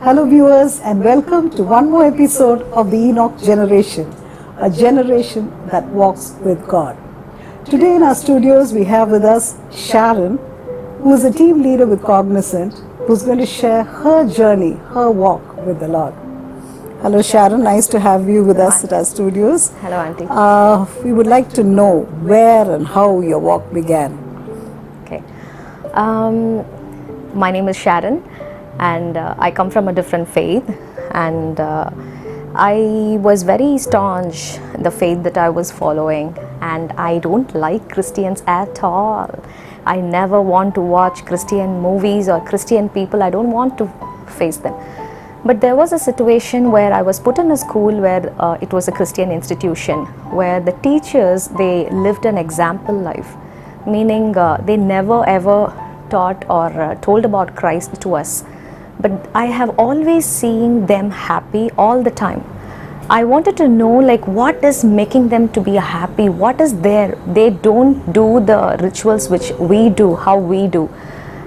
Hello, viewers, and welcome to one more episode of the Enoch Generation, a generation that walks with God. Today in our studios, we have with us Sharon, who is a team leader with Cognizant, who's going to share her journey, her walk with the Lord. Hello, Sharon. Nice to have you with us at our studios. Hello, Auntie. We would like to know where and how your walk began. Okay. My name is Sharon, and I come from a different faith, and I was very staunch in the faith that I was following, and I don't like Christians at all. I never want to watch Christian movies or Christian people. I don't want to face them. But there was a situation where I was put in a school where it was a Christian institution, where the teachers, they lived an example life, meaning they never ever taught or told about Christ to us. But I have always seen them happy all the time. I wanted to know, like, what is making them to be happy? What is there? They don't do the rituals which we do, how we do.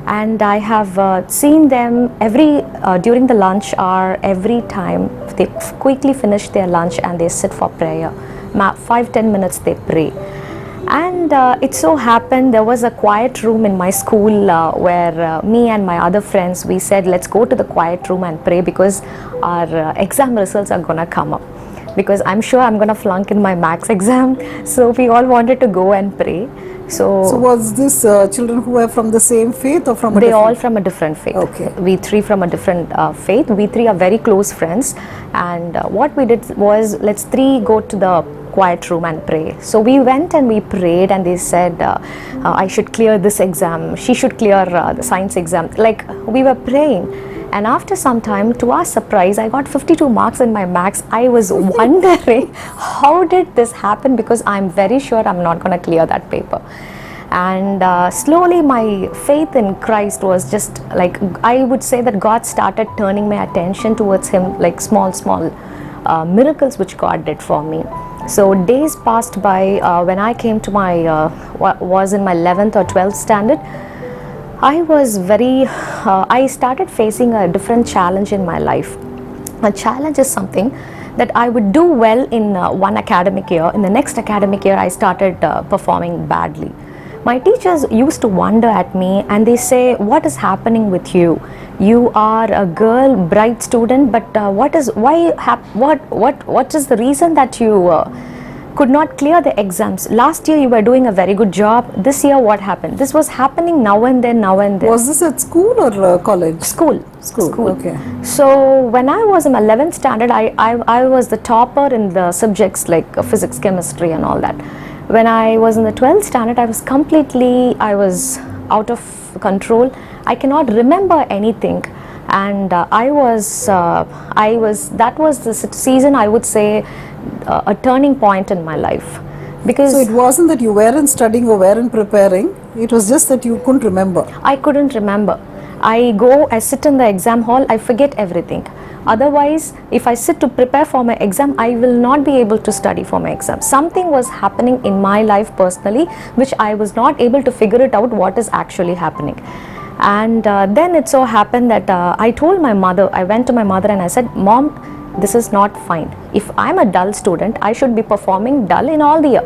And I have seen them during the lunch hour, every time they quickly finish their lunch and they sit for prayer. 5-10 minutes they pray. And it so happened there was a quiet room in my school where me and my other friends, we said, let's go to the quiet room and pray, because our exam results are gonna come up, because I'm sure I'm gonna flunk in my maths exam. So we all wanted to go and pray. So was this children who were from the same faith or from a they different? all from a different faith. Okay. We three from a different faith. We three are very close friends, and what we did was, let's three go to the quiet room and pray. So we went and we prayed, and they said I should clear this exam, she should clear the science exam. Like, we were praying, and after some time, to our surprise, I got 52 marks in my maths. I was wondering how did this happen, because I'm very sure I'm not going to clear that paper. And slowly my faith in Christ was just like, I would say that God started turning my attention towards Him, like small miracles which God did for me. So days passed by. When I came to was in my 11th or 12th standard, I started facing a different challenge in my life. A challenge is something that I would do well in one academic year. In the next academic year, I started performing badly. My teachers used to wonder at me, and they say, what is happening with you? You are a girl, bright student, but what is the reason that you could not clear the exams? Last year you were doing a very good job. This year what happened? This was happening now and then. Was this at school or college? School. Okay. So when I was in my 11th standard, I was the topper in the subjects like physics, chemistry and all that. When I was in the 12th standard, I was out of control. I cannot remember anything, and that was the season, I would say, a turning point in my life. Because so it wasn't that you weren't studying or weren't preparing, it was just that you couldn't remember. I couldn't remember. I sit in the exam hall, I forget everything. Otherwise, if I sit to prepare for my exam, I will not be able to study for my exam. Something was happening in my life personally, which I was not able to figure it out what is actually happening. And then it so happened that I told my mother, I went to my mother and I said, Mom, this is not fine. If I'm a dull student, I should be performing dull in all the year.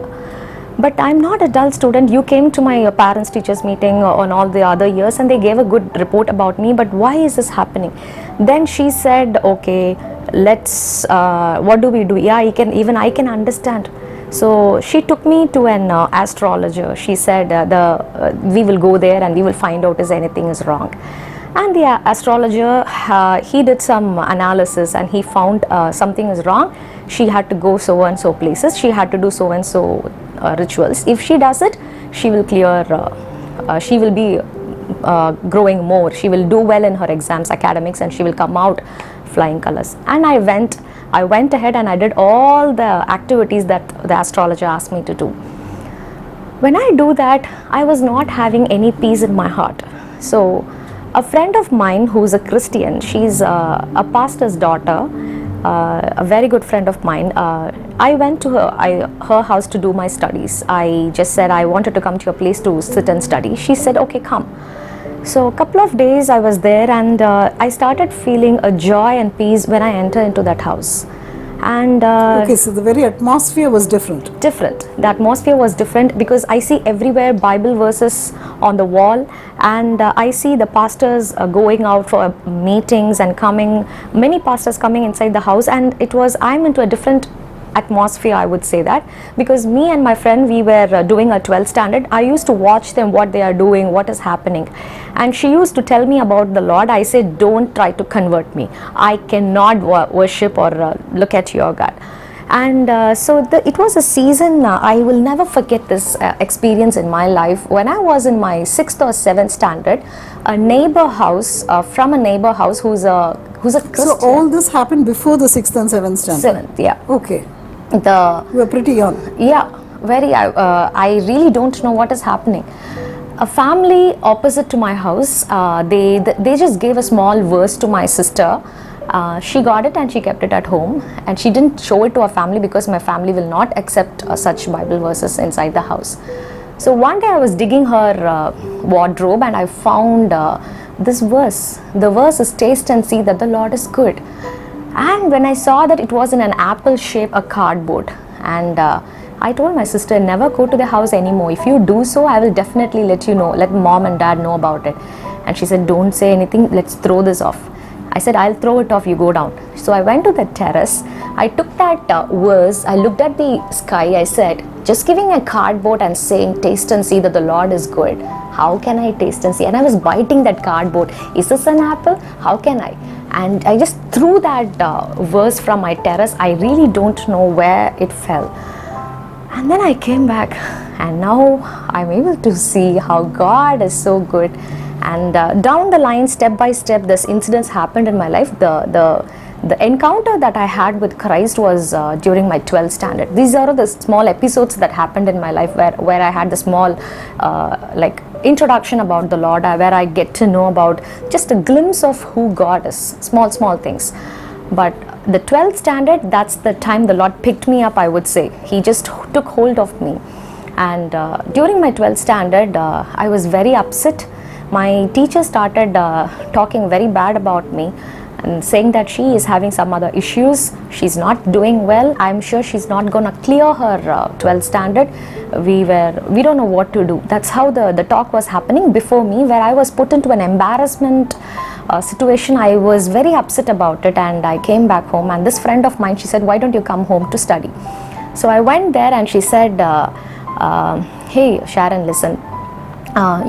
But I'm not a dull student. You came to my parents teachers meeting on all the other years, and they gave a good report about me, but why is this happening? Then she said, okay, let's what do we do? Yeah, I can understand. So she took me to an astrologer. She said we will go there and we will find out if anything is wrong. And the astrologer, he did some analysis and he found something is wrong. She had to go so and so places, she had to do so and so rituals. If she does it, she will clear, she will be growing more, she will do well in her exams, academics, and she will come out flying colors. And I went ahead and I did all the activities that the astrologer asked me to do. When I do that, I was not having any peace in my heart. So a friend of mine who's a Christian, she's a pastor's daughter, a very good friend of mine. I went to her house to do my studies. I just said I wanted to come to your place to sit and study. She said, okay, come. So a couple of days I was there, and I started feeling a joy and peace when I entered into that house. And Okay, so the very atmosphere was different. different. The atmosphere was different because I see everywhere Bible verses on the wall, and I see the pastors going out for meetings and coming, many pastors coming inside the house, and I'm into a different atmosphere, I would say that, because me and my friend, we were doing a 12th standard. I used to watch them, what they are doing, what is happening, and she used to tell me about the Lord. I said, don't try to convert me, I cannot worship or look at your God. And it was a season, I will never forget this experience in my life. When I was in my 6th or 7th standard, a neighbor house, from a neighbor house who's a Christian. So all this happened before the 6th and 7th standard? 7th, yeah. Okay. The You were pretty young. Yeah, very. I really don't know what is happening. A family opposite to my house, they just gave a small verse to my sister. She got it and she kept it at home, and she didn't show it to her family because my family will not accept such Bible verses inside the house. So one day I was digging her wardrobe, and I found this verse. The verse is, taste and see that the Lord is good. And when I saw that it was in an apple shape, a cardboard, and I told my sister, never go to the house anymore. If you do so, I will definitely let you know, let mom and dad know about it. And she said, don't say anything, let's throw this off. I said, I'll throw it off, you go down. So I went to the terrace, I took that verse, I looked at the sky, I said, just giving a cardboard and saying, taste and see that the Lord is good. How can I taste and see? And I was biting that cardboard. Is this an apple? How can I? And I just threw that verse from my terrace. I really don't know where it fell. And then I came back, and now I'm able to see how God is so good. And down the line, step by step, this incidents happened in my life. The encounter that I had with Christ was during my 12th standard. These are the small episodes that happened in my life where I had the small introduction about the Lord, where I get to know about just a glimpse of who God is, small things. But the 12th standard, that's the time the Lord picked me up, I would say. He just took hold of me. And during my 12th standard, I was very upset. My teacher started talking very bad about me and saying that she is having some other issues, she's not doing well, I'm sure she's not gonna clear her 12th standard. We don't know what to do. That's how the talk was happening before me, where I was put into an embarrassment situation. I was very upset about it, and I came back home, and this friend of mine, she said, why don't you come home to study? So I went there, and she said, hey Sharon, listen,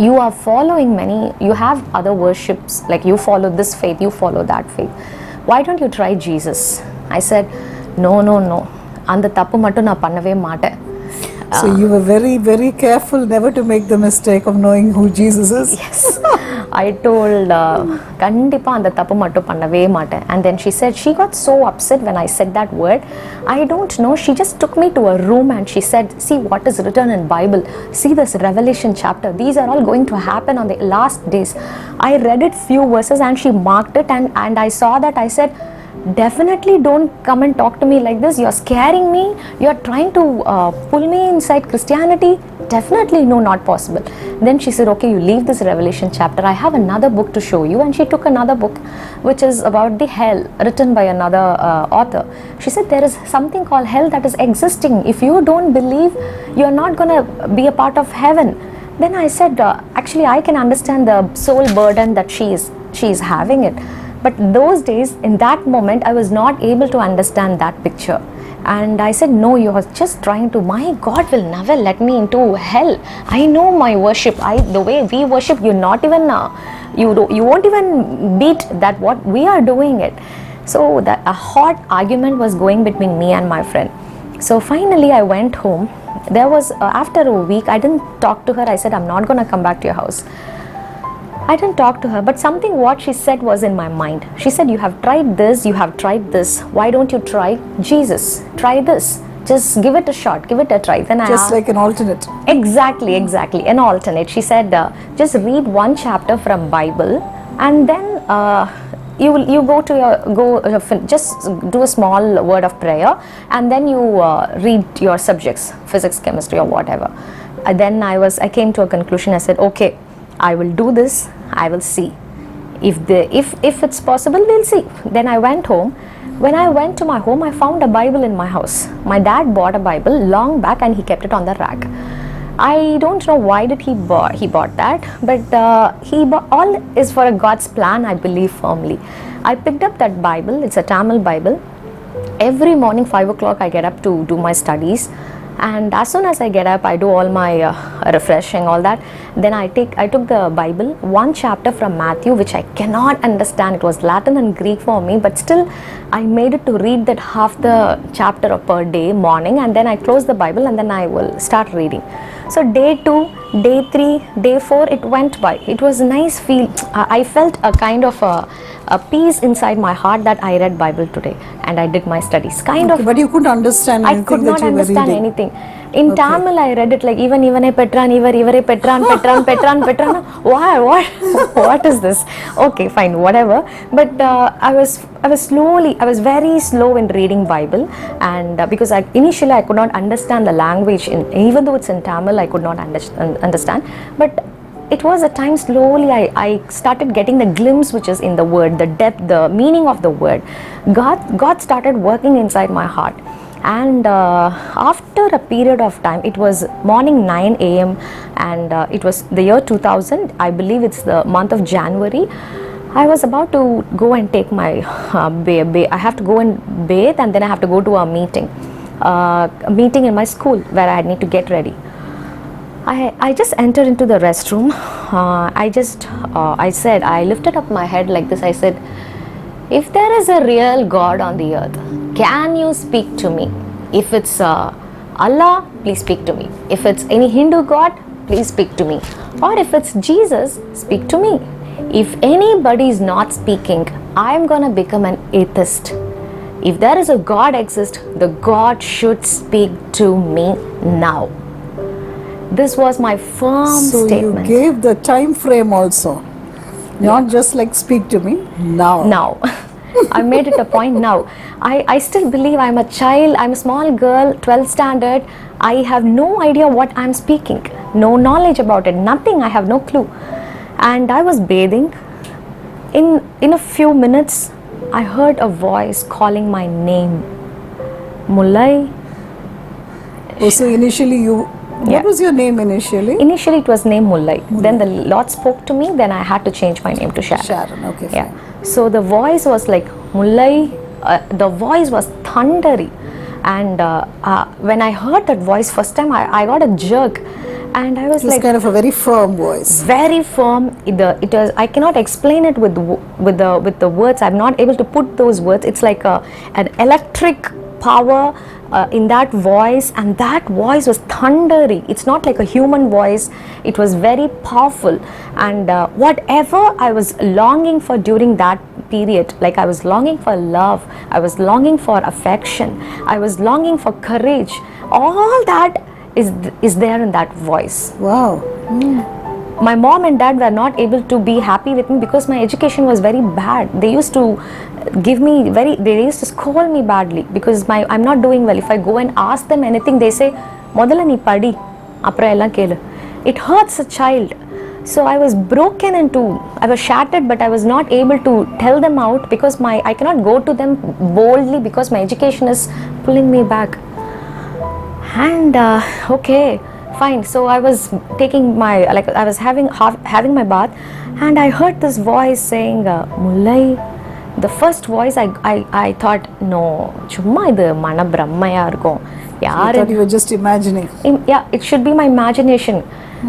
you are following you have other worships, like you follow this faith, you follow that faith, why don't you try Jesus? I said, no, அந்த தப்பு மட்டும் நான் பண்ணவே மாட்டேன். So you were very, very careful never to make the mistake of knowing who Jesus is. Yes. I told கண்டிப்பா அந்த தப்பு மட்டும் பண்ணவே மாட்டேன். And then she said, she got so upset when I said that word. I don't know, she just took me to a room and she said, see what is written in Bible, see this Revelation chapter, these are all going to happen on the last days. I read it few verses and she marked it, and I saw that. I said, definitely don't come and talk to me like this, you're scaring me, you're trying to pull me inside Christianity. Definitely no, not possible. Then she said, okay, you leave this Revelation chapter, I have another book to show you. And she took another book which is about the hell, written by another author. She said, there is something called hell that is existing. If you don't believe, you're not going to be a part of heaven. Then I said, actually I can understand the soul burden that she is having it. But those days, in that moment, I was not able to understand that picture. And I said, no, you are just trying to, my God will never let me into hell. I know my worship, the way we worship, you're not even, you won't even beat that what we are doing it. So a hot argument was going between me and my friend. So finally I went home. There was, after a week, I didn't talk to her. I said, I'm not going to come back to your house. I didn't talk to her, but something what she said was in my mind. She said, you have tried this, you have tried this. Why don't you try Jesus? Try this. Just give it a shot, give it a try. Then just like an alternate. Exactly, an alternate. She said, just read one chapter from Bible, and then you just do a small word of prayer, and then you read your subjects, physics, chemistry, or whatever. Then I came to a conclusion. I said, okay, I will do this. I will see. If it's possible, we'll see. Then I went home. When I went to my home, I found a Bible in my house. My dad bought a Bible long back and he kept it on the rack. I don't know why did he bought that, but all is for a God's plan, I believe firmly. I picked up that Bible. It's a Tamil Bible. Every morning 5 o'clock I get up to do my studies, and as soon as I get up I do all my refreshing, all that. Then I took the Bible, one chapter from Matthew, which I cannot understand. It was Latin and Greek for me, but still I made it to read that half the chapter per day morning, and then I close the Bible and then I will start reading. So day 2, day 3, day 4, it went by. It was a nice feel. I felt a kind of a peace inside my heart that I read Bible today and I did my studies. But you couldn't understand anything. I could not understand anything. In Okay. Tamil, I read it like Ivane Petran, Ivare Petran. Why? What is this? Okay, fine, whatever. But I was very slow in reading Bible, and because initially I could not understand the language. Even though it's in Tamil, I could not understand. But it was a time slowly I started getting the glimpse which is in the word, the depth, the meaning of the word. God started working inside my heart. And after a period of time, it was morning 9 a.m. and it was the year 2000. I believe it's the month of January. I was about to go and take my I have to go and bathe, and then I have to go to a meeting in my school where I need to get ready. I just entered into the restroom. I lifted up my head like this. I said, if there is a real God on the earth, can you speak to me? If it's Allah, please speak to me. If it's any Hindu God, please speak to me. Or if it's Jesus, speak to me. If anybody is not speaking, I am gonna become an atheist. If there is a God exists, the God should speak to me now. This was my firm statement. So you gave the time frame also. Not just like speak to me now. Now. I made it a point now. I still believe I'm a child, I'm a small girl, 12th standard. I have no idea what I'm speaking. No knowledge about it, nothing, I have no clue. And I was bathing. In a few minutes, I heard a voice calling my name. Mullai. Oh, so initially what was your name initially? Initially it was named Mullai. Then the Lord spoke to me, then I had to change my name to Sharon. Sharon, okay, fine. Yeah. So the voice was like Mullai, the voice was thundery. And when I heard that voice first time, I got a jerk. And I was like, kind of a very firm voice. Very firm. It was. I cannot explain it with the words. I'm not able to put those words. It's like an electric power in that voice, and that voice was thundery. It's not like a human voice. It was very powerful, and whatever I was longing for during that period, like I was longing for love, I was longing for affection, I was longing for courage, all that is there in that voice. Wow. My mom and dad were not able to be happy with me because my education was very bad. They used to they used to scold me badly because I'm not doing well. If I go and ask them anything, they say, "Modala nee padi, apra ella kelu." It hurts a child. So I was I was shattered, but I was not able to tell them out because I cannot go to them boldly because my education is pulling me back. And okay, fine. So I was taking I was having my bath, and I heard this voice saying, "Mullai." The first voice I thought, no, chumma idu mana brahmaya irukum. I thought you were just imagining. Yeah, it should be my imagination.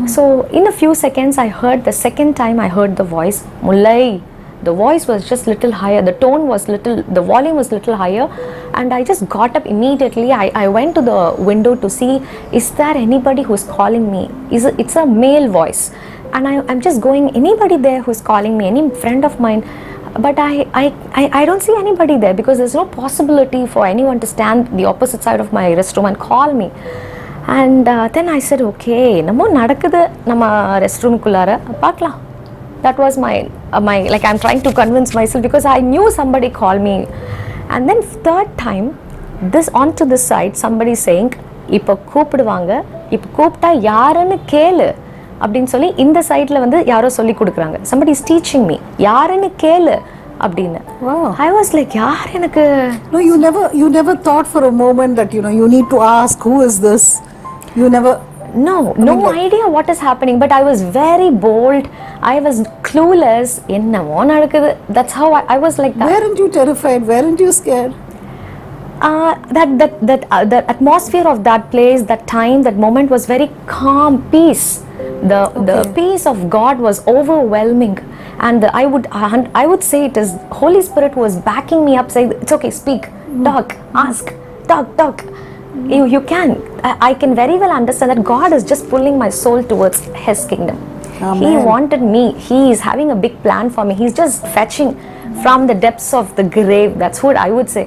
So in a few seconds, the second time I heard the voice, Mullai. The voice was just little higher, the volume was little higher, and I just got up immediately. I went to the window to see, is there anybody who's calling me? It's a male voice, and I'm just going, anybody there who's calling me, any friend of mine? But I don't see anybody there because there's no possibility for anyone to stand the opposite side of my restroom and call me. And then I said, okay, nammo nadakudhu nama restroom kullara paakla. That was my like I'm trying to convince myself because I knew somebody called me. And then third time, onto this side, somebody saying, "Ipo koopiduvanga, ipo koopta yaranu kelu." அப்படின்னு சொல்லி இந்த சைடில் வந்து யாரோ சொல்லி கொடுக்குறாங்க. somebody is teaching me, யாருன்னு கேளு அப்படின்னு. I was like, யார் எனக்கு? No, you never thought for a moment that you need to ask who is this. You never. No idea what is happening, but I was very bold. I was clueless. என்னவோ நடக்குது. That's how I was like that. Weren't you terrified? Weren't you scared? That atmosphere of that place, that time, that moment was very calm, peace. The peace of God was overwhelming, and I would say it is Holy Spirit was backing me up, saying it's okay, speak, talk, ask, talk. You can. I can very well understand that God is just pulling my soul towards His kingdom. Amen. He wanted me. He is having a big plan for me. He's just fetching from the depths of the grave. That's what I would say.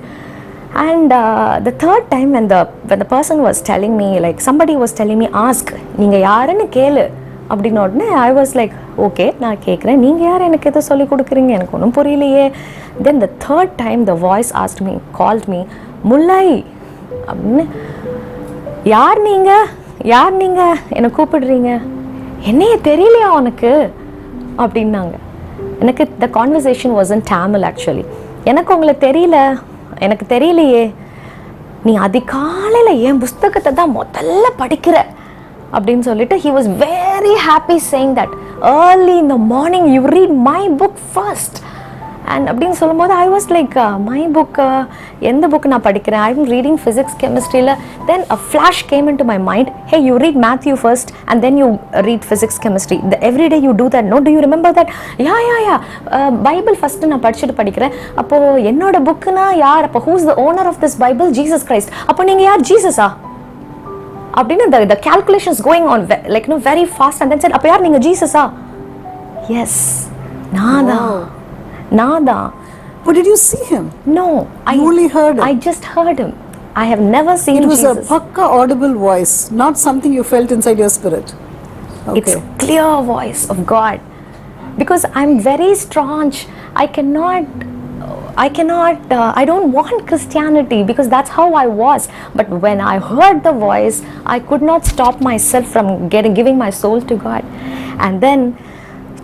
And the third time when the person was telling me, like somebody was telling me, ask, நீங்க யாருன்னு கேளு அப்படின உடனே I was like, okay, நான் கேக்குறேன், நீங்க யார் எனக்கு எதை சொல்லி கொடுக்குறீங்க, எனக்கு ஒன்றும் புரியலையே. Then the third time the voice asked me, called me, முல்லை அப்படின்னு. யார் நீங்க என்னை கூப்பிடுறீங்க, என்னையே தெரியலையா உனக்கு அப்படின்னாங்க. எனக்கு the conversation was in Tamil actually. எனக்கு உங்களை தெரியல, எனக்கு தெரியலையே, நீ அதிகாலையில் என் புஸ்தகத்தை தான் முதல்ல படிக்கிற அப்படின்னு சொல்லிட்டு he was very happy saying that early in the morning you read my book first. And அப்படின்னு சொல்லும்போது I was like, my book, எந்த புக் நான் படிக்கிறேன், I'm reading physics chemistryல. Then a flash came into my mind, hey, you read Matthew first and then you read physics chemistry. Every day you do that, no? Do you remember that? Yeah. Bible first நான் படிக்கிறேன். அப்போ என்னோட புக்குனா யார், அப்போ who's the owner of this Bible? Jesus Christ. அப்போ நீங்க யார், ஜீசஸா அப்படின்னு the calculations going on like very fast. And then said, அப்போ யார் நீங்க, ஜீசஸா? Yes, Nada. But did you see him? No, I only heard him. I just heard him. I have never seen Jesus. It was a pakka audible voice, not something you felt inside your spirit. Okay. It's clear voice of God. Because I'm very staunch. I don't want Christianity because that's how I was. But when I heard the voice, I could not stop myself from giving my soul to God. And then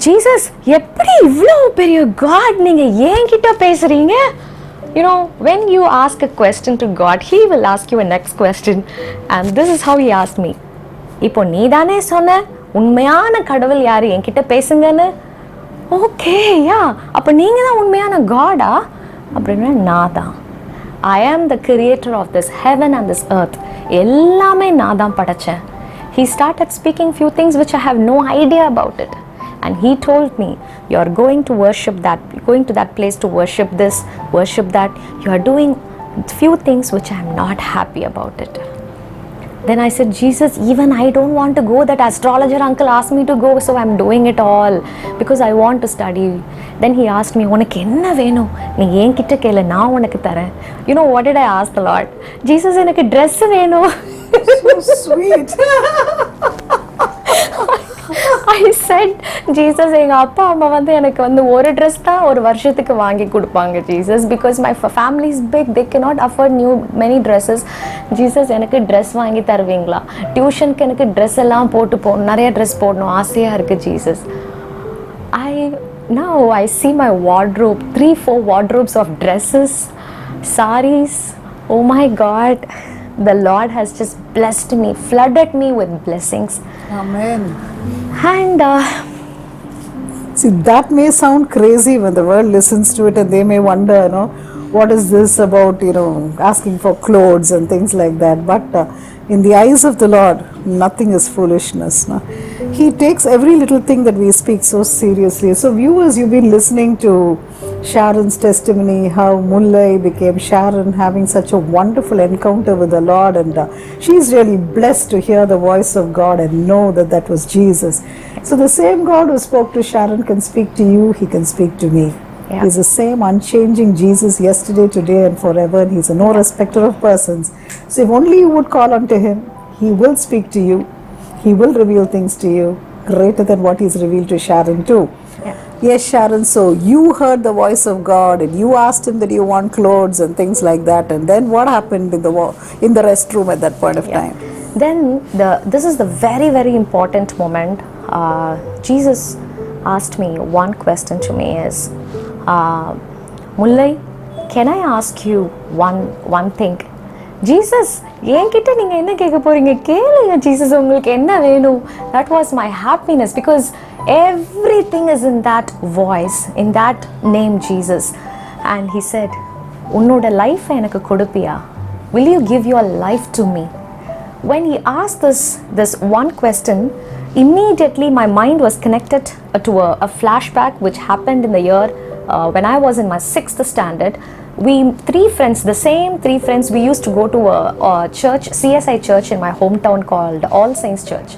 Jesus, எப்படி இவ்வளோ பெரிய God நீங்க என்கிட்ட பேசுறீங்க? When you ask a question to God, He will ask you a next question. And this is how He asked me. இப்போ நீ தானே சொன்ன உண்மையான கடவுள் யாரு, என்கிட்ட பேசுங்கன்னு. ஓகே, யா, அப்போ நீங்க தான் உண்மையான காடா அப்படின்னா? நான் தான். I am the creator of this heaven and this earth. எல்லாமே நான் தான் படைச்சேன். He started speaking few things which I have no idea about it. And he told me, you are going to worship that, going to that place to worship this, worship that. You are doing few things which I am not happy about it. Then I said, Jesus, even I don't want to go. That astrologer uncle asked me to go, so I'm doing it all because I want to study. Then he asked me, உனக்கு என்ன வேணும், நீ என்கிட்ட கேளு, நான் உனக்கு தரேன். What did I ask the Lord? Jesus, எனக்கு dress வேணும். So sweet. I said, Jesus, எங்க அப்பா அம்மா வந்து எனக்கு வந்து ஒரு ட்ரெஸ் தான் ஒரு வருஷத்துக்கு வாங்கி கொடுப்பாங்க Jesus, because my family is big, they cannot afford many dresses. Jesus, எனக்கு ட்ரெஸ் வாங்கி தருவீங்களா, டியூஷனுக்கு எனக்கு ட்ரெஸ் எல்லாம் போட்டு போகணும், நிறைய ட்ரெஸ் போடணும் ஆசையா இருக்கு Jesus. Now I see my wardrobe, 3-4 wardrobes of dresses, saris. Oh my God, the Lord has just blessed me, flooded me with blessings. Amen. And see, that may sound crazy when the world listens to it, and they may wonder, what is this about, asking for clothes and things like that. But in the eyes of the Lord, nothing is foolishness. No? He takes every little thing that we speak so seriously. So viewers, you've been listening to Sharon's testimony, how Mullai became Sharon, having such a wonderful encounter with the Lord, and she's really blessed to hear the voice of God and know that was Jesus. So the same God who spoke to Sharon can speak to you, He can speak to me. Yeah. He's the same unchanging Jesus yesterday, today and forever, and He's a no respecter of persons. So if only you would call unto Him, He will speak to you, He will reveal things to you greater than what He's revealed to Sharon too. Yeah. Yes, Sharon, so you heard the voice of God and you asked Him that you want clothes and things like that, and then what happened in the restroom at that point of time? Then this is the very, very important moment. Jesus asked me one question to me is, Mullai, can I ask you one thing? Jesus என்கிட்ட நீங்கள் என்ன கேட்க போகிறீங்க, கேளுங்க Jesus, உங்களுக்கு என்ன வேணும். That was my happiness, because everything is in that voice, in that name Jesus. And he said, உன்னோட லைஃப்பை எனக்கு கொடுப்பியா? Will you give your life to me? When he asked this one question, immediately my mind was connected to a flashback which happened in the year when I was in my 6th standard. We three friends, the same three friends, we used to go to a church, CSI church in my hometown called All Saints Church.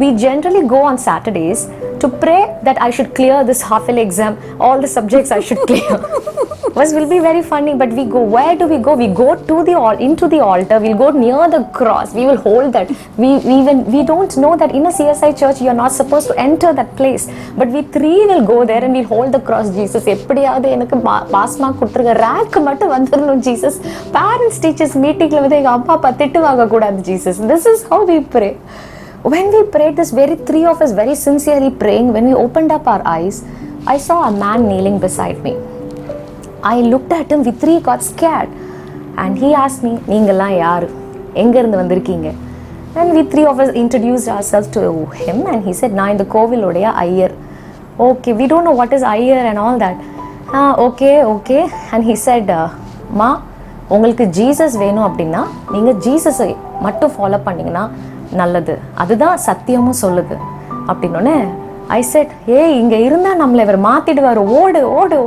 We generally go on Saturdays to pray that I should clear this half-yearly exam, all the subjects I should clear. Will be very funny, but we go, where do we go? We go to into the altar, we'll go near the cross, we will hold that. We don't know that in a CSI church you are not supposed to enter that place, but we three will go there and we'll hold the cross. Jesus, எப்படியாவது எனக்கு pass mark கொடுத்துருங்க, rank மட்டும் வந்துடணும் Jesus. Parents teachers மீட்டிங்ல வந்து எங்கள் அப்பா திட்டு வாங்க கூடாது Jesus. This is how we pray. When we prayed this, three of us very sincerely praying, when we opened up our eyes, I saw a man kneeling beside me. I looked at him, we three got scared, and he asked me, நீங்கெல்லாம் யாரு, எங்க இருந்து வந்திருக்கீங்க? And we three of us introduced ourselves to him, and he said, நான் இந்த கோவிலுடைய Iyer. Okay, we don't know what is Iyer and all that. Okay. And he said, மா, உங்களுக்கு ஜீசஸ் வேணும் அப்படின்னா நீங்கள் ஜீசஸை மட்டும் ஃபாலோ பண்ணிங்கன்னா நல்லது, அதுதான் சத்தியமும் சொல்லுது அப்படின்னோடனே I said, hey, இங்கே இருந்தால் நம்மளை இவர் மாற்றிடுவார்,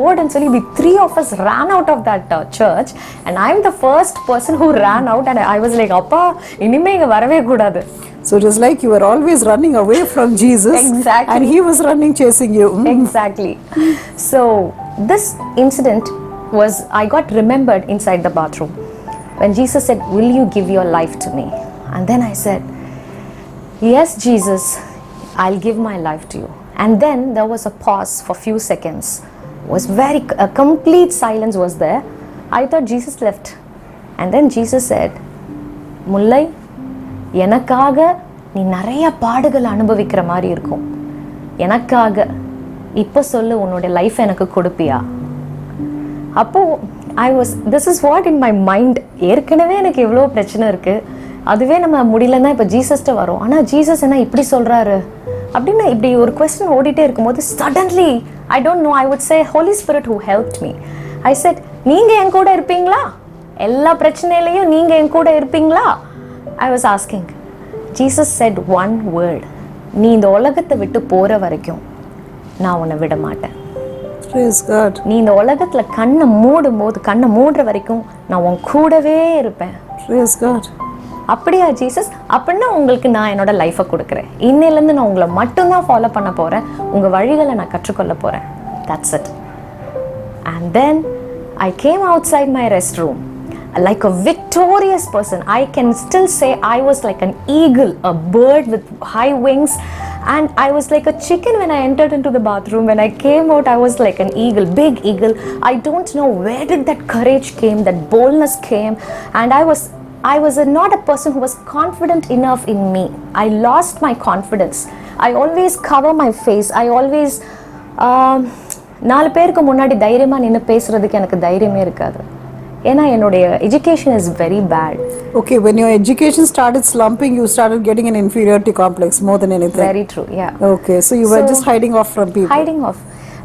ஓடுன்னு சொல்லி the three of us ran out of that church, and I'm the first person who ran out, and I was like, அப்பா இனிமே இங்கே வரவே கூடாது. So it was like you were always running away from Jesus. Exactly. And he was running chasing you. Exactly. So this incident was, I got remembered inside the bathroom when Jesus said, will you give your life to me? And then I said, yes Jesus, I'll give my life to you. And then there was a pause for few seconds. A complete silence was there. I thought Jesus left. And then Jesus said, Mullai, எனக்காக நீ நிறைய பாடுகள் அனுபவிக்கிற மாதிரி இருக்கும், எனக்காக இப்போ சொல்லு உன்னோட லைஃப் எனக்கு கொடுப்பியா? அப்போ this is what in my mind, ஏற்கனவே எனக்கு எவ்வளோ பிரச்சனை இருக்கு, அதுவே நம்ம முடியலன்னா இப்போ ஜீசஸ்ட்ட வரும், ஆனால் ஜீசஸ் என்ன இப்படி சொல்கிறாரு அப்படின்னு இப்படி ஒரு கொஸ்டின் ஓடிட்டே இருக்கும்போது suddenly I don't know, I would say holy spirit who helped me. I said, நீங்கள் என் கூட இருப்பீங்களா? எல்லா பிரச்சனையிலையும் நீங்கள் என் கூட இருப்பீங்களா? I was asking. Jesus set one word, நீ இந்த உலகத்தை விட்டு போகிற வரைக்கும் நான் உன்னை விட மாட்டேன். Praise God. நீ இந்த உலகத்தில் கண்ணை மூடுற வரைக்கும் நான் உன் கூடவே இருப்பேன். Praise God. அப்படியா ஜீசஸ்? அப்படின்னா உங்களுக்கு நான் என்னோட லைஃப்பை கொடுக்குறேன், இன்னையிலேருந்து நான் உங்களை மட்டும்தான் ஃபாலோ பண்ண போகிறேன், உங்கள் வழிகளை நான் கற்றுக்கொள்ள போகிறேன். That's it. And then I came outside my restroom like a victorious person. I can still say I was like an eagle, a bird with high wings, and I was like a chicken when I entered into the bathroom. When I came out, I was like an eagle, big eagle. I don't know where did that courage came, that boldness came, and I was not a person who was confident enough in me. I lost my confidence. I always cover my face. I always நாலு பேருக்கு முன்னாடி தைரியமாக நின்று பேசுறதுக்கு எனக்கு தைரியமே இருக்காது, ஏன்னா என்னுடைய education is very bad. Okay, when your education started slumping, you started getting an inferiority complex more than anything. Very true, yeah. Okay, so you were just hiding off from people. Hiding off.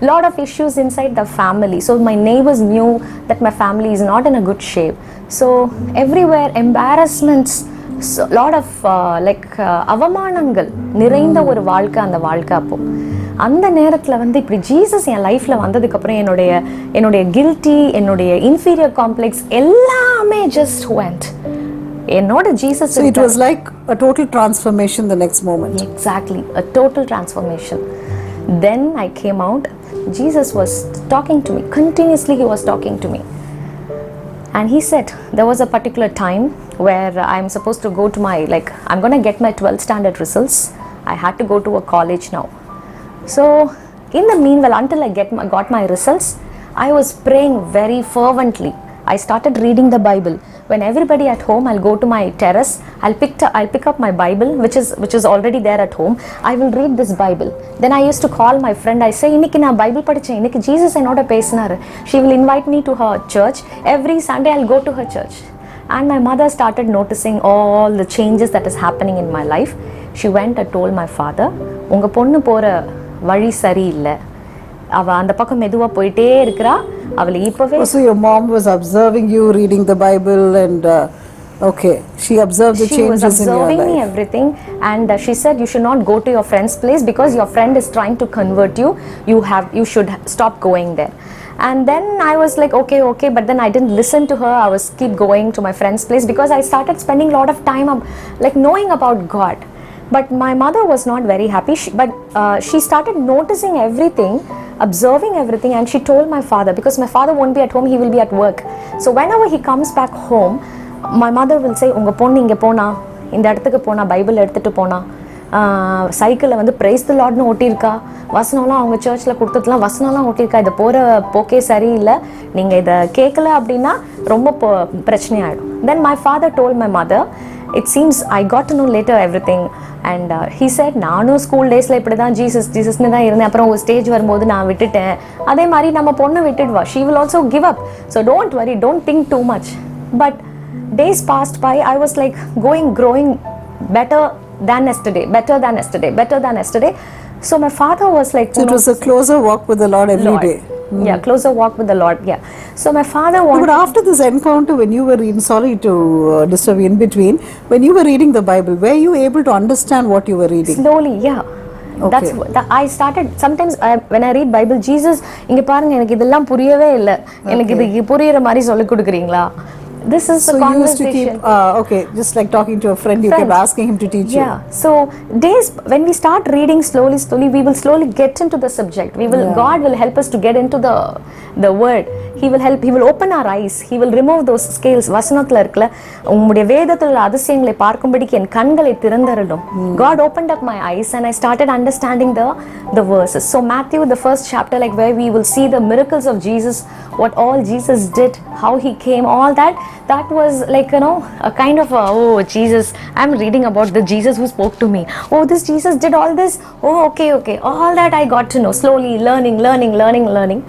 Lot of issues inside the family. So my neighbors knew that my family is not in a good shape. So everywhere embarrassments, so lot of அவமானங்கள் நிறைந்த ஒரு வாழ்க்கை அந்த வாழ்க்கை. அப்போ அந்த நேரத்தில் வந்து இப்படி ஜீசஸ் என் லைஃப்பில் வந்ததுக்கப்புறம் என்னுடைய கில்ட்டி, என்னுடைய இன்ஃபீரியர் காம்ப்ளெக்ஸ் எல்லாமே ஜஸ்ட் went. என்னோட Jesus. So it was like a total transformation the next moment. Exactly, a total transformation. Then I came out. Jesus was talking to me continuously. He was talking to me, and he said there was a particular time where I'm supposed to go to my, I'm going to get my 12th standard results. I had to go to a college now. So in the meanwhile, until I got my results, I was praying very fervently I started reading the Bible. When everybody at home, I'll go to my terrace, I'll pick up my Bible, which is already there at home. I will read this Bible. Then I used to call my friend. I say, "Iniki na Bible padichen. Iniki Jesus enoda pesinaru." She will invite me to her church. Every Sunday I'll go to her church. And my mother started noticing all the changes that is happening in my life. She went and told my father, "Unga ponnu pora vali sari illa. Ava அந்த பக்கம் மெதுவா போயிட்டே இருக்கறா. அவளை இப்பவே." So your mom was observing you reading the Bible and okay, she observed the changes in your life. She was observing me everything, and she said, "You should not go to your friend's place because your friend is trying to convert you. You should stop going there." And then I was like, okay, but then I didn't listen to her. I was keep going to my friend's place because I started spending a lot of time like knowing about God. But my mother was not very happy. She started noticing everything, observing everything, and she told my father, because my father won't be at home, he will be at work. So whenever he comes back home, my mother will say, "Unga ponnu inga pona, இந்த இடத்துக்கு போனா, Bible எடுத்துட்டு போனா, சைக்கிளில் வந்து praise the லார்ட்னு ஒட்டியிருக்கா, வசனம்லாம் அவங்க சர்ச்சில் கொடுத்ததுலாம் வசனம்லாம் ஒட்டியிருக்கா, இதை போகிற போக்கே சரியில்லை, நீங்கள் இதை கேட்கல அப்படின்னா ரொம்ப பிரச்சனையாயிடும்." Then my father told my mother, it seems I got to know later everything, and he said, "நானும் ஸ்கூல் டேஸில் இப்படி தான் ஜீசஸ்னு தான் இருந்தேன், அப்புறம் ஒரு ஸ்டேஜ் வரும்போது நான் விட்டுட்டேன், அதே மாதிரி நம்ம பொண்ணு விட்டுடுவா, she will also give up, so don't worry, don't think too much." But days passed by, I was like growing better than yesterday. So my father was like, so it was a closer walk with the Lord every day. Yeah, closer walk with the Lord. Yeah. So my father wanted. But after this encounter, when you were reading, sorry to disturb you in between, when you were reading the Bible, were you able to understand what you were reading? Slowly, yeah. Okay. I started sometimes when I read Bible, Jesus, இங்க பாருங்க எனக்கு இதெல்லாம் புரியவே இல்ல, எனக்கு இது புரியற மாதிரி சொல்லி கொடுக்குறீங்களா. This is the conversation. You used to keep, okay, just like talking to a friend, you kept asking him to teach you. Yeah. So days when we start reading slowly, we will slowly get into the subject. God will help us to get into the word. He will open our eyes. He will remove those scales. வசனத்துல இருக்குல, உம்முடைய வேதத்துல அதிசயங்களை பார்க்கும்படிக்கு என் கண்களை திறந்தருளும். God opened up my eyes and I started understanding the verses. So Matthew, the first chapter, like where we will see the miracles of Jesus, what all Jesus did, how he came, all that was like, a kind of oh Jesus, I'm reading about the Jesus who spoke to me. Oh, this Jesus did all this. Oh, okay, all that I got to know, slowly learning.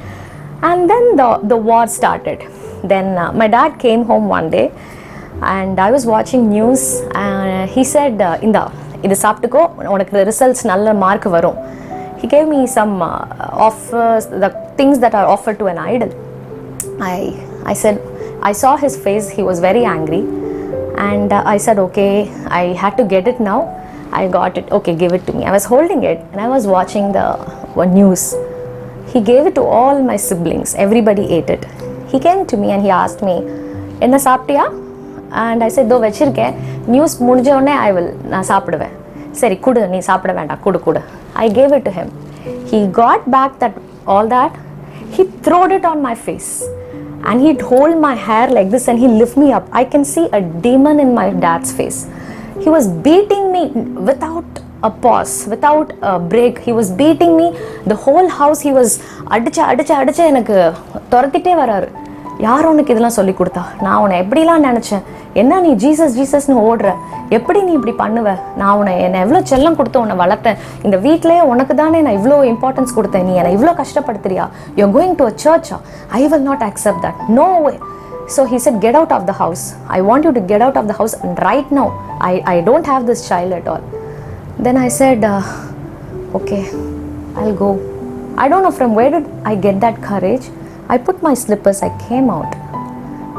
And then the war started. Then my dad came home one day and I was watching news and he said, இது சாப்பிட்டுக்கோ, உனக்கு results நல்ல mark வரும். He gave me some offers, the things that are offered to an idol. I said, I saw his face, he was very angry, and I said, okay, I had to get it now. I got it, okay, give it to me. I was holding it and I was watching the news. He gave it to all my siblings, everybody ate it. He came to me and he asked me, enna saaptiya? And I said, do vechirken, news mudinja odane நான் சாப்பிடுவேன். சரி குடு, நீ சாப்பிட வேண்டாம், குடு. I gave it to him. He got back all that, he throwed it on my face and he'd hold my hair like this and he lift me up. I can see a demon in my dad's face. He was beating me without a pause, without a break. He was beating me the whole house. He was அடிச்சு எனக்கு துரத்திட்டே வராரு. யார் உனக்கு இதெல்லாம் சொல்லி கொடுத்தா? நான் உன்னை எப்படிலாம் நினைச்சேன், என்ன நீ ஜீசஸ்னு ஓடுற, எப்படி நீ இப்படி பண்ணுவ, நான் என்னை எவ்வளோ செல்லம் கொடுத்து உன்னை வளர்த்தேன், இந்த வீட்டிலேயே உனக்கு தானே நான் இவ்வளோ இம்பார்ட்டன்ஸ் கொடுத்தேன், நீ என்னை இவ்வளோ கஷ்டப்படுத்துறியா, you are going to a சர்ச்சா, I will not accept that, no way. So he said, get out of the house, I want you to get out of the house and right now, I don't have this child at all. Then I said, okay, I'll go. I don't know from where did I get that courage. I put my slippers, I came out.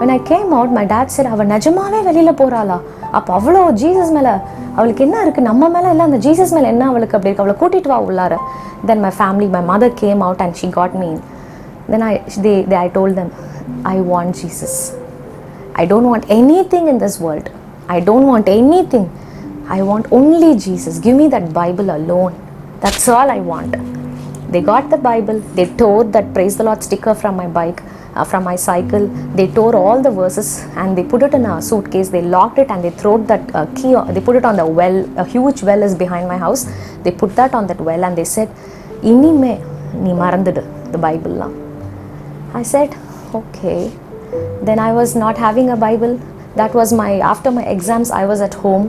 When I came out, my dad said, அவ நிஜமாவே வெளியில போறாளா, அப்போ அவ்வளோ Jesus மேல அவளுக்கு என்ன இருக்கு, நம்ம மேல இல்லை, அந்த ஜீசஸ் மேல என்ன அவளுக்கு அப்படி இருக்கு, அவளை கூட்டிட்டு வா உள்ளார. Then my mother came out and she got me in. Then I told them, I want Jesus. I don't want anything in this world. I don't want anything. I want only Jesus. Give me that Bible alone. That's all I want. They got the Bible. They tore that Praise the Lord sticker from my bike, from my cycle. They tore all the verses and they put it in a suitcase. They locked it and they threw that key. They put it on the well. A huge well is behind my house. They put that on that well and they said, "Inime nee marandidu the Bible la." I said, okay. Then I was not having a Bible. That was after my exams, I was at home.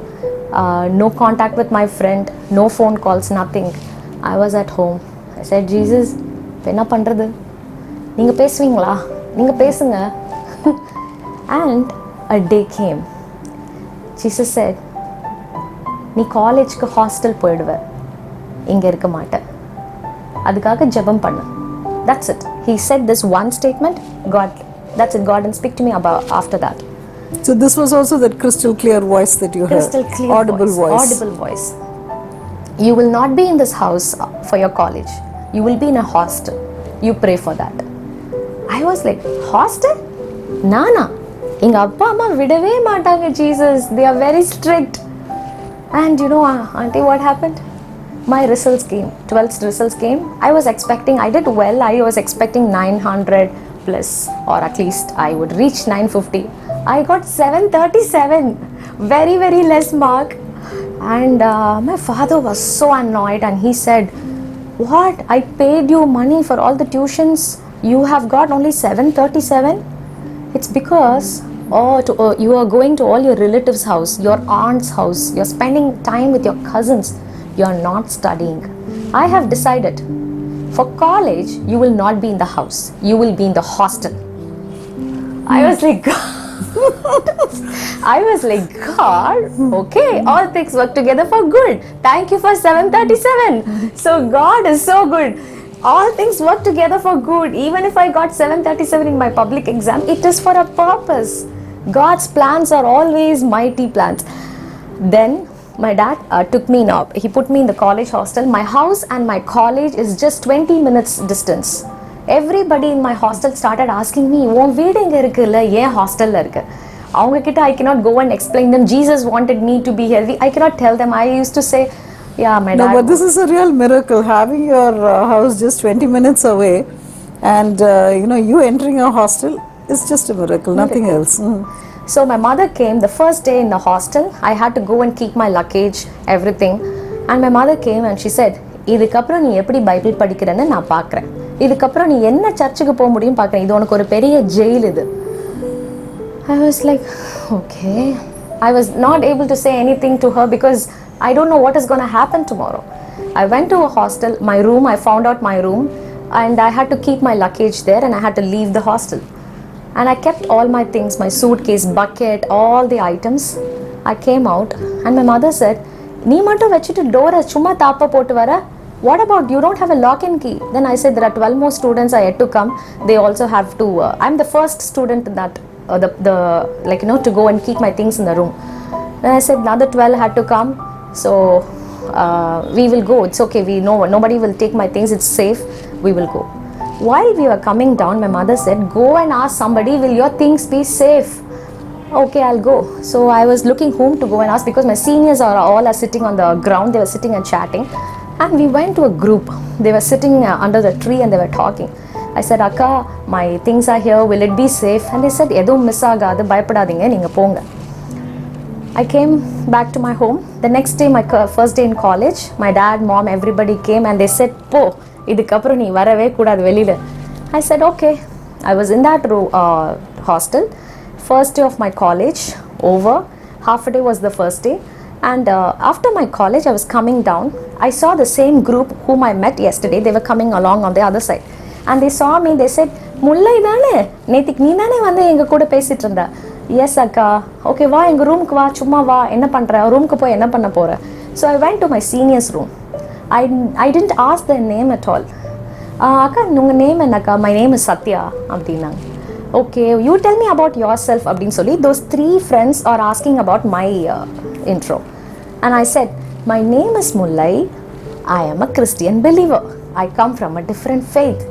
No contact with my friend, no phone calls, nothing. I was at home. I said, Jesus, என்ன பண்றது? நீங்க பேசுவீங்களா? நீங்க பேசுங்க. And a day came. Jesus said, நீ காலேஜ்க்கு hostel போயிடுவ, இங்க இருக்க மாட்ட, அதுக்காக ஜெபம் பண்ணு. That's it. He said this one statement. That's it. God didn't speak to me about after that. So this was also that crystal clear voice that you heard. Crystal clear audible voice. Audible voice. You will not be in this house for your college. You will be in a hostel. You pray for that. I was like, hostel? Nana. Inga appa amma vidave maatanga, Jesus. They are very strict. And you know, auntie, what happened? My results came. 12th results came. I was expecting, I did well. I was expecting 900 plus, or at least I would reach 950. I got 737. Very, very less mark. And my father was so annoyed, and he said, what? I paid you money for all the tuitions. You have got only 737? It's because you are going to all your relatives' house, your aunt's house. You're spending time with your cousins. You're not studying. I have decided, for college, you will not be in the house. You will be in the hostel. I was like, God, okay, all things work together for good. Thank you for 737. So God is so good. All things work together for good. Even if I got 737 in my public exam, it is for a purpose. God's plans are always mighty plans. Then my dad took me now. He put me in the college hostel. My house and my college is just 20 minutes distance. Everybody in my hostel started asking me, உன் வீடு எங்க இருக்குல்ல, ஏன் ஹாஸ்டல்ல இருக்கு? அவங்க கிட்ட I cannot go and explain them. Jesus wanted me to be here. I cannot tell them. I used to say, yeah, my dad. No, but this is a real miracle, having your house just 20 minutes away, and you entering a hostel is just a miracle, nothing else. So my mother came the first day in the hostel. I had to go and keep my luggage, everything. And my mother came and she said, இதுக்கப்புறம் நீ எப்படி Bible படிக்கிறேன்னு நான் பார்க்குறேன், இதுக்கப்புறம் நீ என்ன சர்ச்சுக்கு போக முடியும் பார்க்குறேன், இது உனக்கு ஒரு பெரிய ஜெயில் இது. I was like, okay. I was not able to say anything to her because I don't know what is going to happen tomorrow. I went to a hostel, my room, I found out my room, and I had to keep my luggage there, and I had to leave the hostel. And I kept all my things, my suitcase, bucket, all the items. I came out and my mother said, நீ மட்டும் வச்சிட்டு டோரை சும்மா தாப்பா போட்டு வர, what about you don't have a lock and key? Then I said there are 12 more students I had to come. They also have to, I'm the first student in that, to go and keep my things in the room. Then I said another 12 had to come. So we will go, it's okay, we know nobody will take my things, it's safe, we will go. While we were coming down, my mother said, go and ask somebody, will your things be safe? Okay, I'll go. So I was looking whom to go and ask because my seniors all are sitting on the ground, they were sitting and chatting. And we went to a group, they were sitting under the tree and they were talking. I said, Akka, my things are here, will it be safe? And they said, edum miss agadu, bayapadadinga, neenga ponga. I came back to my home. The next day, my first day in college, my dad, mom, everybody came and they said, po, idukapra nee varave koodadu velila. I said, okay. I was in that hostel. First day of my college over. Half a day was the first day. And after my college, I was coming down. I saw the same group whom I met yesterday. They were coming along on the other side. And they saw me. They said, முல்லை தானே, நேத்திக்கு நீ தானே வந்து எங்க கூட பேசிட்டு இருந்த? Yes, Akka. Okay, வா எங்க ரூமுக்கு வா, சும்மா வா, என்ன பண்ற? ரூமுக்கு போய் என்ன பண்ண போற? So I went to my senior's room. I didn't ask their name at all. Akka, உங்க நேம் என்னக்கா? My name is Satya அப்படின்னாங்க. Okay, you tell me about yourself அப்படின்னு சொல்லி those 3 friends are asking about my intro. And I said, my name is Mullai. I am a Christian believer. I come from a different faith.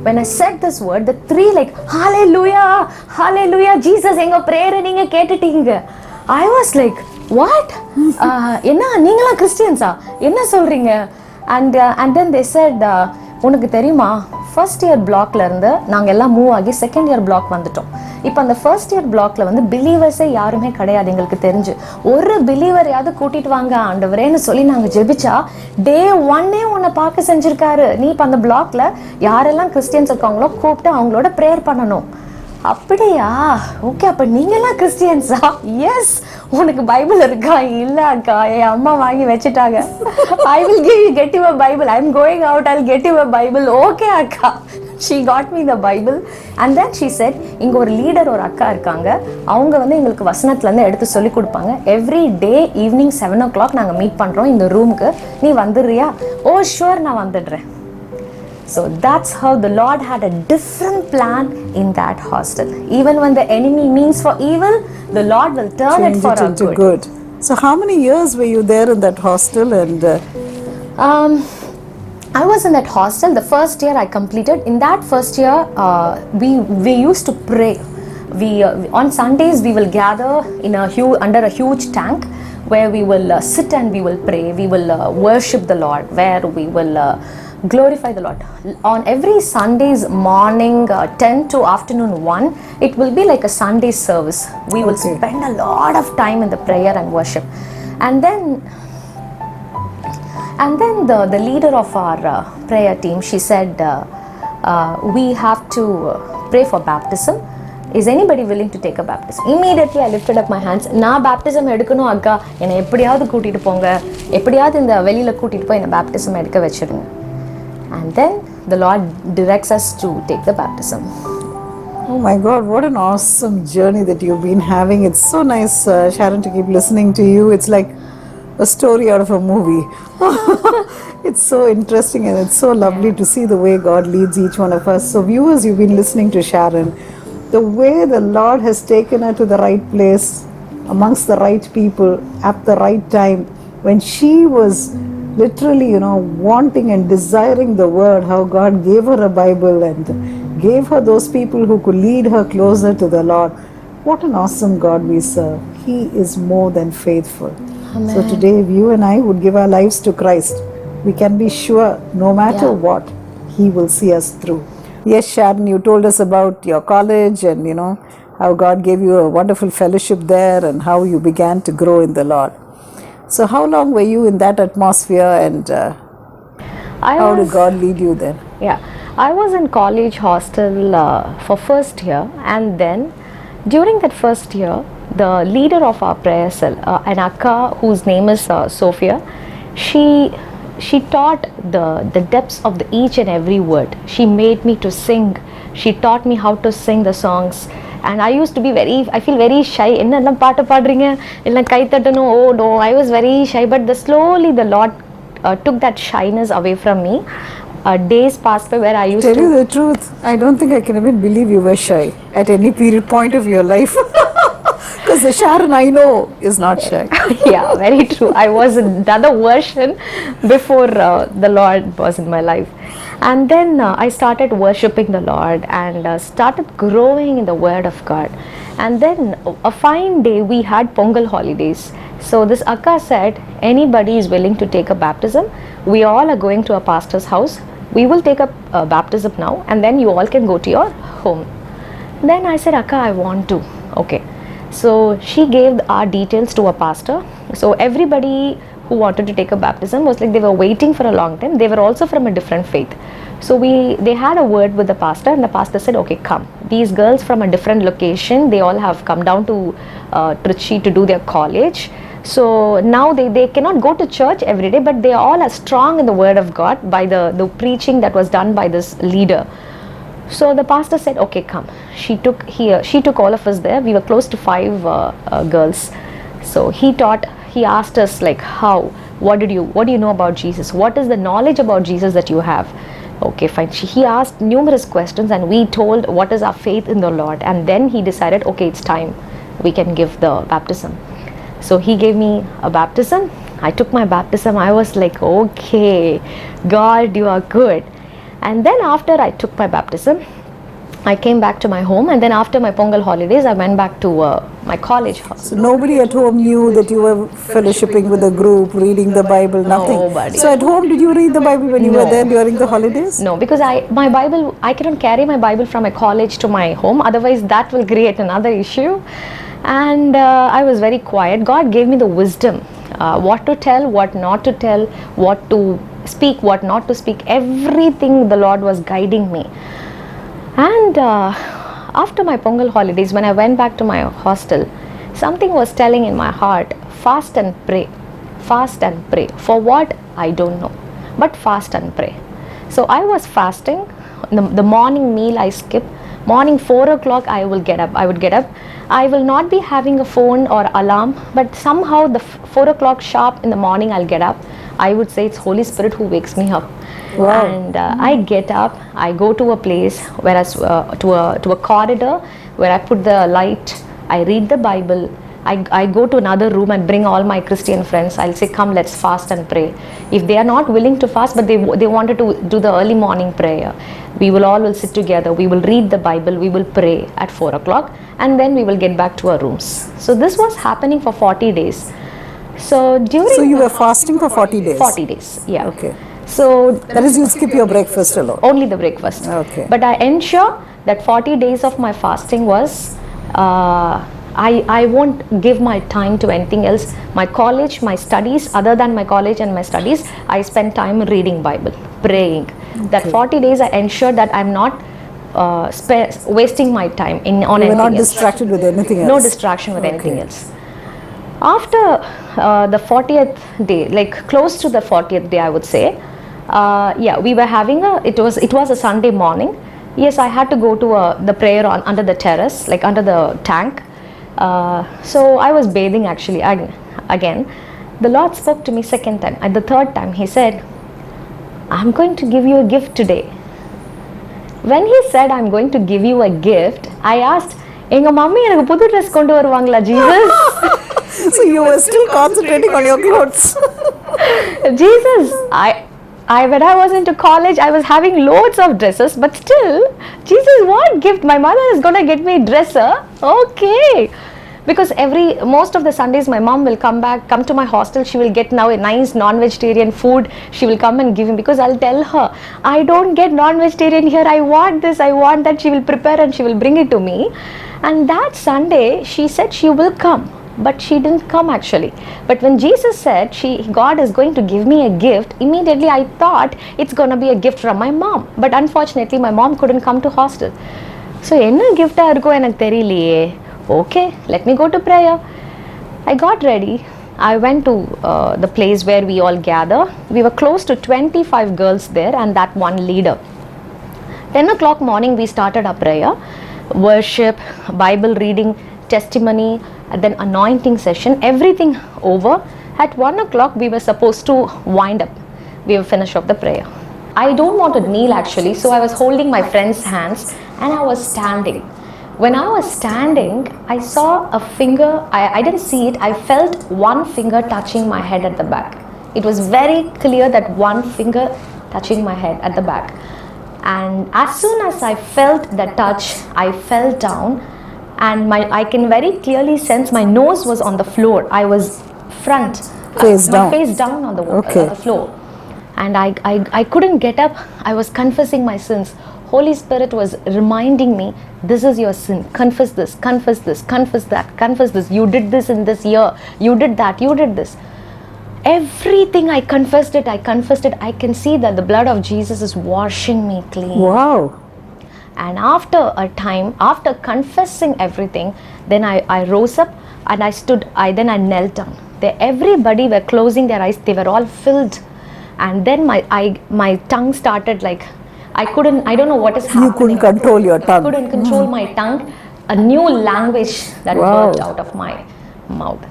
When I said this word, the 3 like, hallelujah, hallelujah, Jesus, enga prayer நீங்க கேட்டுட்டீங்க. I was like, what? என்ன நீங்களா கிறிஸ்டியன்ஸா? என்ன சொல்றீங்க? And then they said, உனக்கு தெரியுமா, first year பிளாக்ல இருந்து நாங்கள் எல்லாம் மூவ் ஆகி செகண்ட் இயர் பிளாக் வந்துட்டோம். இப்போ அந்த ஃபர்ஸ்ட் இயர் பிளாக்ல வந்து பிலீவர்ஸே யாருமே கிடையாது எங்களுக்கு தெரிஞ்சு. ஒரு பிலீவரையாவது கூட்டிட்டு வாங்க ஆண்டவரேன்னு சொல்லி நாங்கள் ஜெபிச்சா டே 1 உன்னை பார்க்க செஞ்சிருக்காரு. நீ இப்போ அந்த பிளாக்ல யாரெல்லாம் கிறிஸ்டியன்ஸ் இருக்காங்களோ கூப்பிட்டு அவங்களோட ப்ரேயர் பண்ணணும். அப்படியா, ஓகே, அப்ப நீங்கெல்லாம் கிறிஸ்டியன்ஸா? எஸ். உனக்கு பைபிள் இருக்கா? இல்ல அக்கா, என் அம்மா வாங்கி வச்சுட்டாங்க. I will get you a Bible. I am going out, I will get you a Bible. Okay அக்கா. she got me the bible and then she said, இங்க ஒரு லீடர் ஒரு அக்கா இருக்காங்க, அவங்க வந்து எங்களுக்கு வசனத்துல இருந்து எடுத்து சொல்லி கொடுப்பாங்க. எவ்ரி டே ஈவினிங் 7 o'clock நாங்க மீட் பண்றோம் இந்த ரூமுக்கு, நீ வந்துடுறியா? ஓ ஷூர், நான் வந்துடுறேன். So that's how the Lord had a different plan in that hostel. Even when the enemy means for evil, the Lord will turn it for our good. So how many years were you there in that hostel? And I was in that hostel. The first year I completed. In that first year, we used to pray. We on Sundays we will gather in under a huge tank where we will sit and we will pray. We will worship the Lord. Where we will glorify the Lord. On every Sunday's morning 10 to afternoon 1, it will be like a Sunday service. We will spend a lot of time in the prayer and worship. And then the leader of our prayer team, she said, we have to pray for baptism. Is anybody willing to take a baptism? Immediately I lifted up my hands. நான் baptism எடுக்கணும் அக்கா, என்னை எப்படியாவது கூட்டிட்டு போங்க, எப்படியாவது இந்த வெளியில கூட்டிட்டு போய் என்ன baptism எடுக்க வச்சிடுங்க. And then the Lord directs us to take the baptism. Oh my God, what an awesome journey that you've been having. It's so nice, Sharon, to keep listening to you. It's like a story out of a movie. It's so interesting and it's so lovely to see the way God leads each one of us. So viewers, you've been listening to Sharon. The way the Lord has taken her to the right place, amongst the right people, at the right time, when she was literally, wanting and desiring the word, how God gave her a Bible and gave her those people who could lead her closer to the Lord. What an awesome God we serve. He is more than faithful. Amen. So today, if you and I would give our lives to Christ, we can be sure no matter what, He will see us through. Yes, Sharon, you told us about your college and, how God gave you a wonderful fellowship there and how you began to grow in the Lord. So how long were you in that atmosphere and how did God lead you then? Yeah, I was in college hostel for first year, and then during that first year, the leader of our prayer cell, an akka whose name is Sophia, she taught the depths of each and every word. She made me to sing. She taught me how to sing the songs. And I used to be I feel very shy. Enna paata paadringa illa kai tattanu. Oh no, I was very shy, but slowly the Lord took that shyness away from me. Days passed by where I used to tell you the truth, I don't think I can even believe you were shy at any point of your life. Because the Sharon I know is not shy. Yeah, very true. I was another version before the Lord was in my life. And then I started worshiping the Lord and started growing in the Word of God. And then a fine day we had Pongal holidays. So this akka said, anybody is willing to take a baptism, we all are going to a pastor's house. We will take a baptism now and then you all can go to your home. Then I said, akka, I want to. Okay. So she gave our details to a pastor. So everybody who wanted to take a baptism was like they were waiting for a long time. They were also from a different faith. So they had a word with the pastor and the pastor said, okay, come. These girls from a different location, they all have come down to Trichy to do their college. So now they cannot go to church every day, but they all are strong in the word of God by the preaching that was done by this leader. So the pastor said, okay, come. She took all of us there. We were close to 5 girls. So he asked us like, what do you know about Jesus? What is the knowledge about Jesus that you have? Okay, fine. He asked numerous questions and we told what is our faith in the Lord. And then he decided, okay, it's time. We can give the baptism. So he gave me a baptism. I took my baptism. I was like, okay, God, you are good. And then after I took my baptism, I came back to my home, and then after my Pongal holidays, I went back to my college house. So nobody at home knew that you were fellowshipping with a group, reading the Bible, nothing? Nobody. So at home, did you read the Bible when you were there during the holidays? No, because I cannot carry my Bible from my college to my home, otherwise that will create another issue. And I was very quiet. God gave me the wisdom, what to tell, what not to tell, what to speak, what not to speak. Everything the Lord was guiding me. And after my Pongal holidays, when I went back to my hostel, something was telling in my heart, fast and pray. Fast and pray. For what? I don't know. But fast and pray. So I was fasting. The morning meal I skip. Morning 4 o'clock I will get up. I would get up. I will not be having a phone or alarm, but somehow the 4 o'clock sharp in the morning I'll get up. I would say it's Holy Spirit who wakes me up. Wow. And I get up, I go to a place where to a corridor where I put the light, I read the Bible. I go to another room and bring all my Christian friends. I'll say, come, let's fast and pray. If they are not willing to fast, but they wanted to do the early morning prayer, we will sit together. We will read the Bible. We will pray at 4 o'clock, and then we will get back to our rooms. So this was happening for 40 days. So you were fasting for 40 days? 40 days, yeah. Okay. So that is, you skip your breakfast alone? Only the breakfast. Okay. But I ensure that 40 days of my fasting was, I won't give my time to anything else. My college, my studies, other than my college and my studies, I spend time reading Bible, praying. Okay. That 40 days I ensure that I'm not wasting my time on anything else. You were not distracted with anything else? No distraction with anything else. After the 40th day, like close to the 40th day, I would say, we were having it was a Sunday morning. Yes, I had to go to the prayer under the terrace, like under the tank. So I was bathing actually. Again, the Lord spoke to me second time. At the third time, He said, I'm going to give you a gift today. When He said, I'm going to give you a gift, I asked, Enga mommy enakku pudu dress kondu varuvangala, Jesus? So you were still concentrating on your clothes? Jesus, when I was into college, I was having loads of dresses, but still, Jesus, what gift? My mother is going to get me a dresser? Okay. Because most of the Sundays, my mom will come to my hostel. She will get now a nice non-vegetarian food. She will come and give me, because I'll tell her, I don't get non-vegetarian here. I want this, I want that. She will prepare and she will bring it to me. And that Sunday, she said she will come. But she didn't come actually. But when Jesus said God is going to give me a gift, immediately I thought it's going to be a gift from my mom. But unfortunately, my mom couldn't come to hostel. So, enna gift a irukko enak theriyaliye. Okay, let me go to prayer. I got ready. I went to the place where we all gather. We were close to 25 girls there and that one leader. 10 o'clock morning, we started our prayer, worship, Bible reading, testimony, and then anointing session, everything over. At 1 o'clock we were supposed to wind up. We were finished off the prayer. I don't want to kneel actually, so I was holding my friend's hands and I was standing. When I was standing, I saw a finger. I didn't see it. I felt one finger touching my head at the back. It was very clear that one finger touching my head at the back. And as soon as I felt the touch, I fell down. And I can very clearly sense my nose was on the floor. I was face down on the floor. And I couldn't get up. I was confessing my sins. Holy Spirit was reminding me, this is your sin. Confess this, confess this, confess that, confess this. You did this in this year. You did that, you did this. Everything I confessed it. I can see that the blood of Jesus is washing me clean. Wow. And after a time, after confessing everything, then I rose up and then I knelt down. Everybody were closing their eyes. They were all filled. And then my tongue started like, I don't know what is happening. You couldn't control your tongue. I couldn't control my tongue. A new language that burst out of my mouth.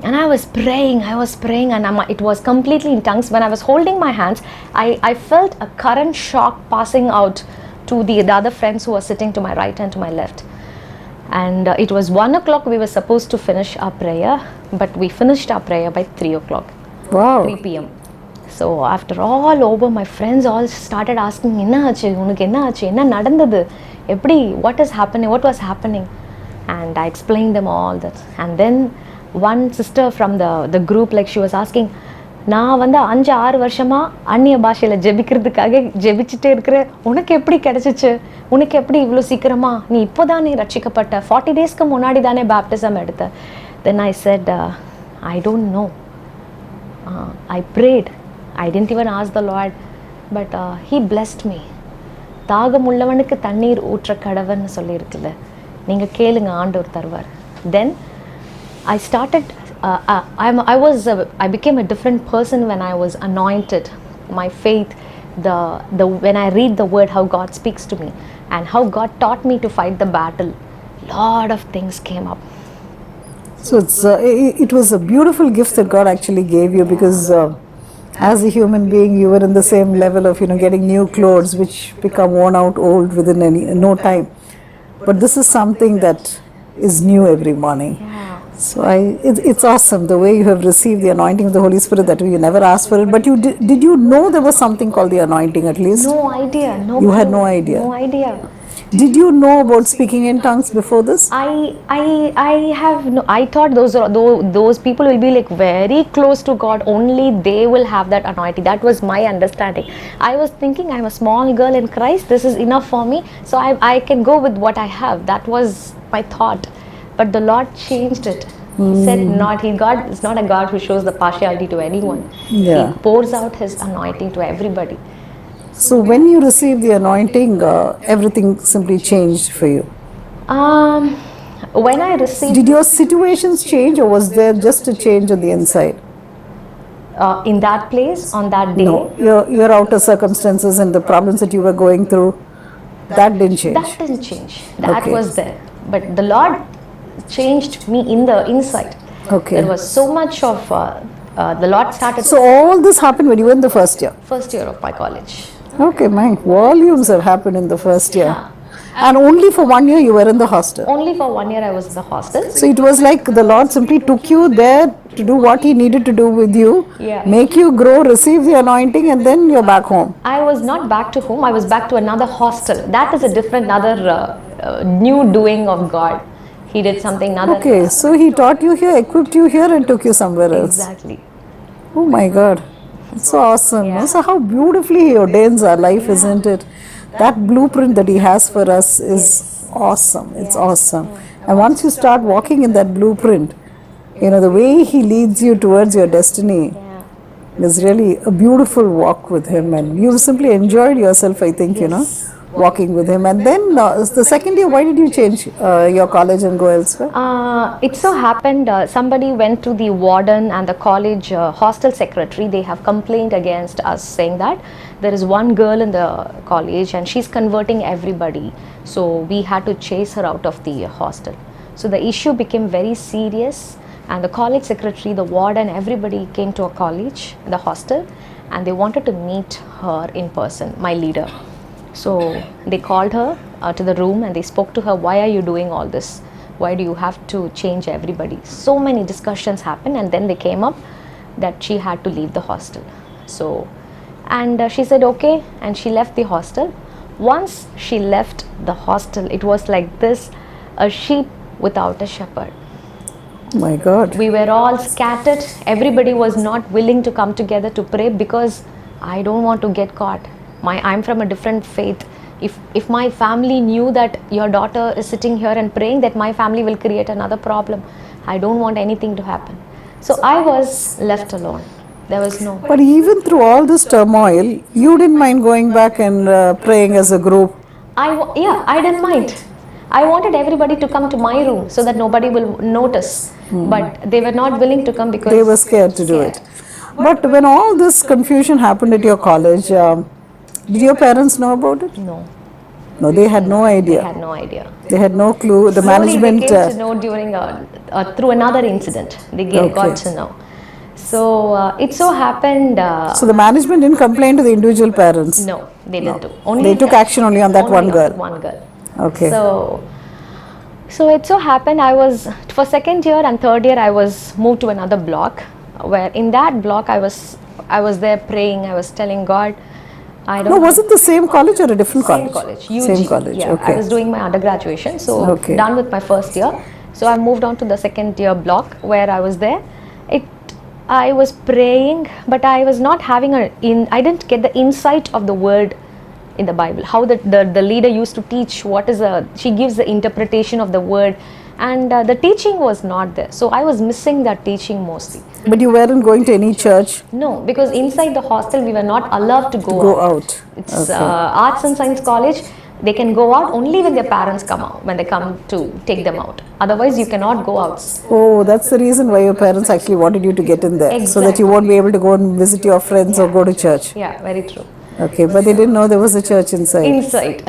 And I was praying and it was completely in tongues. When I was holding my hands, I felt a current shock passing out to the other friends who were sitting to my right and to my left. And it was 1 o'clock we were supposed to finish our prayer, but we finished our prayer by 3 o'clock. Wow. 3 p.m. So after all over, my friends all started asking, enna aachu unukku, enna aachu, enna nadandadu, eppadi, what was happening. And I explained them all that. And then one sister from the group, like she was asking, நான் 5-6 வருஷமா அந்நிய பாஷையில ஜெபிக்கிறதுக்காக ஜெபிச்சுட்டே இருக்கிறேன், உனக்கு எப்படி கிடைச்சிச்சு, உனக்கு எப்படி இவ்வளோ சீக்கிரமா, நீ இப்போதானே ரட்சிக்கப்பட்ட, 40 டேஸ்க்கு முன்னாடி தானே பேப்டிசம் எடுத்த. Then I said, I don't know. I prayed. I didn't even ask the Lord, but He blessed me. தாகமுள்ளவனுக்கு தண்ணீர் ஊற்ற கடவன்னு சொல்லியிருக்குல்ல, நீங்கள் கேளுங்க ஆண்டவர் தருவார். Then I started, I became a different person when I was anointed. My faith, when I read the word, how God speaks to me and how God taught me to fight the battle, lot of things came up. So it was a beautiful gift that God actually gave you, because as a human being you were in the same level of getting new clothes which become worn out, old within no time. But this is something that is new every morning. So it's awesome the way you have received the anointing of the Holy Spirit, that you never asked for it. But you did you know there was something called the anointing at least? No idea. No. You had no idea. No idea. Did you know about speaking in tongues before this? I thought those people will be like very close to God, only they will have that anointing. That was my understanding. I was thinking I'm a small girl in Christ, this is enough for me, so I can go with what I have. That was my thought. But the Lord changed it. He said God is not a God who shows the partiality to anyone. Yeah. He pours out His anointing to everybody. So when you received the anointing, everything simply changed for you. When I received, Did your situations change, or was there just a change on the inside? in that place, on that day, No, your outer circumstances and the problems that you were going through, that didn't change. that didn't change. That Okay. was there. But the Lord changed me in the inside. Okay. There was so much of the Lord started So all this happened when you were in the first year. first year of my college. Okay, my volumes have happened in the first year. And only for 1 year you were in the hostel. Only for 1 year I was in the hostel. So it was like the Lord simply took you there to do what He needed to do with you, Yeah. make you grow, receive the anointing, and then you're back home. I was not back to home. I was back to another hostel. That is a different, another new doing of God. He did something another. Okay, so He taught you here, equipped you here, and took you somewhere else. Exactly. Oh my God, it's so awesome. Yeah. So how beautifully He ordains our life, isn't it? That blueprint that He has for us is awesome. It's awesome. And once you start walking in that blueprint, the way He leads you towards your destiny is really a beautiful walk with Him, and you've simply enjoyed yourself, I think, walking with Him. And then the second year, why did you change your college and go elsewhere? It so happened somebody went to the warden and the college hostel secretary. They have complained against us, saying that there is one girl in the college and she's converting everybody. So we had to chase her out of the hostel. So the issue became very serious, and the college secretary, the warden, everybody came to a college, the hostel, and they wanted to meet her in person, my leader. So they called her to the room and they spoke to her, why are you doing all this? Why do you have to change everybody? So many discussions happened, and then they came up that she had to leave the hostel. So, and she said okay, and she left the hostel. Once she left the hostel, it was like this, a sheep without a shepherd. My God. We were all scattered. Everybody was not willing to come together to pray, because I don't want to get caught. I'm from a different faith. If my family knew that your daughter is sitting here and praying, that my family will create another problem. I don't want anything to happen. So I was left alone. There was no. But even through all this turmoil, you didn't mind going back and praying as a group. I didn't mind. I wanted everybody to come to my room so that nobody will notice. But they were not willing to come because They were scared to do it. But when all this confusion happened at your college, did your parents know about it? No, No, they had no they idea. had no idea. They had no clue. The Slowly management. they came to know during through another incident. They got Okay. to know. So it so happened. So the management didn't complain to the individual parents. No, they didn't do. Only They took action only on that only one on girl. One girl. Okay. So it so happened I was, for second year and third year, I was moved to another block, where in that block I was there praying. I was telling God, I don't. No, was it the same college or a different Same college? college, UG. Same college. Yeah, Okay. I was doing my undergraduation, so Okay. done with my first year. So I moved on to the second year block where I was there. I was praying, but I was not having I didn't get the insight of the word in the Bible. How the leader used to teach, she gives the interpretation of the word, and the teaching was not there. So I was missing that teaching mostly. But you weren't going to any church? No, because inside the hostel we were not allowed to Go out. It's Okay. arts and science college. They can go out only when their parents come out, when they come to take them out. Otherwise, you cannot go out. Oh, that's the reason why your parents actually wanted you to get in there, so that you won't be able to go and visit your friends or go to church. Yeah, very true. Okay, but they didn't know there was a church inside. Inside.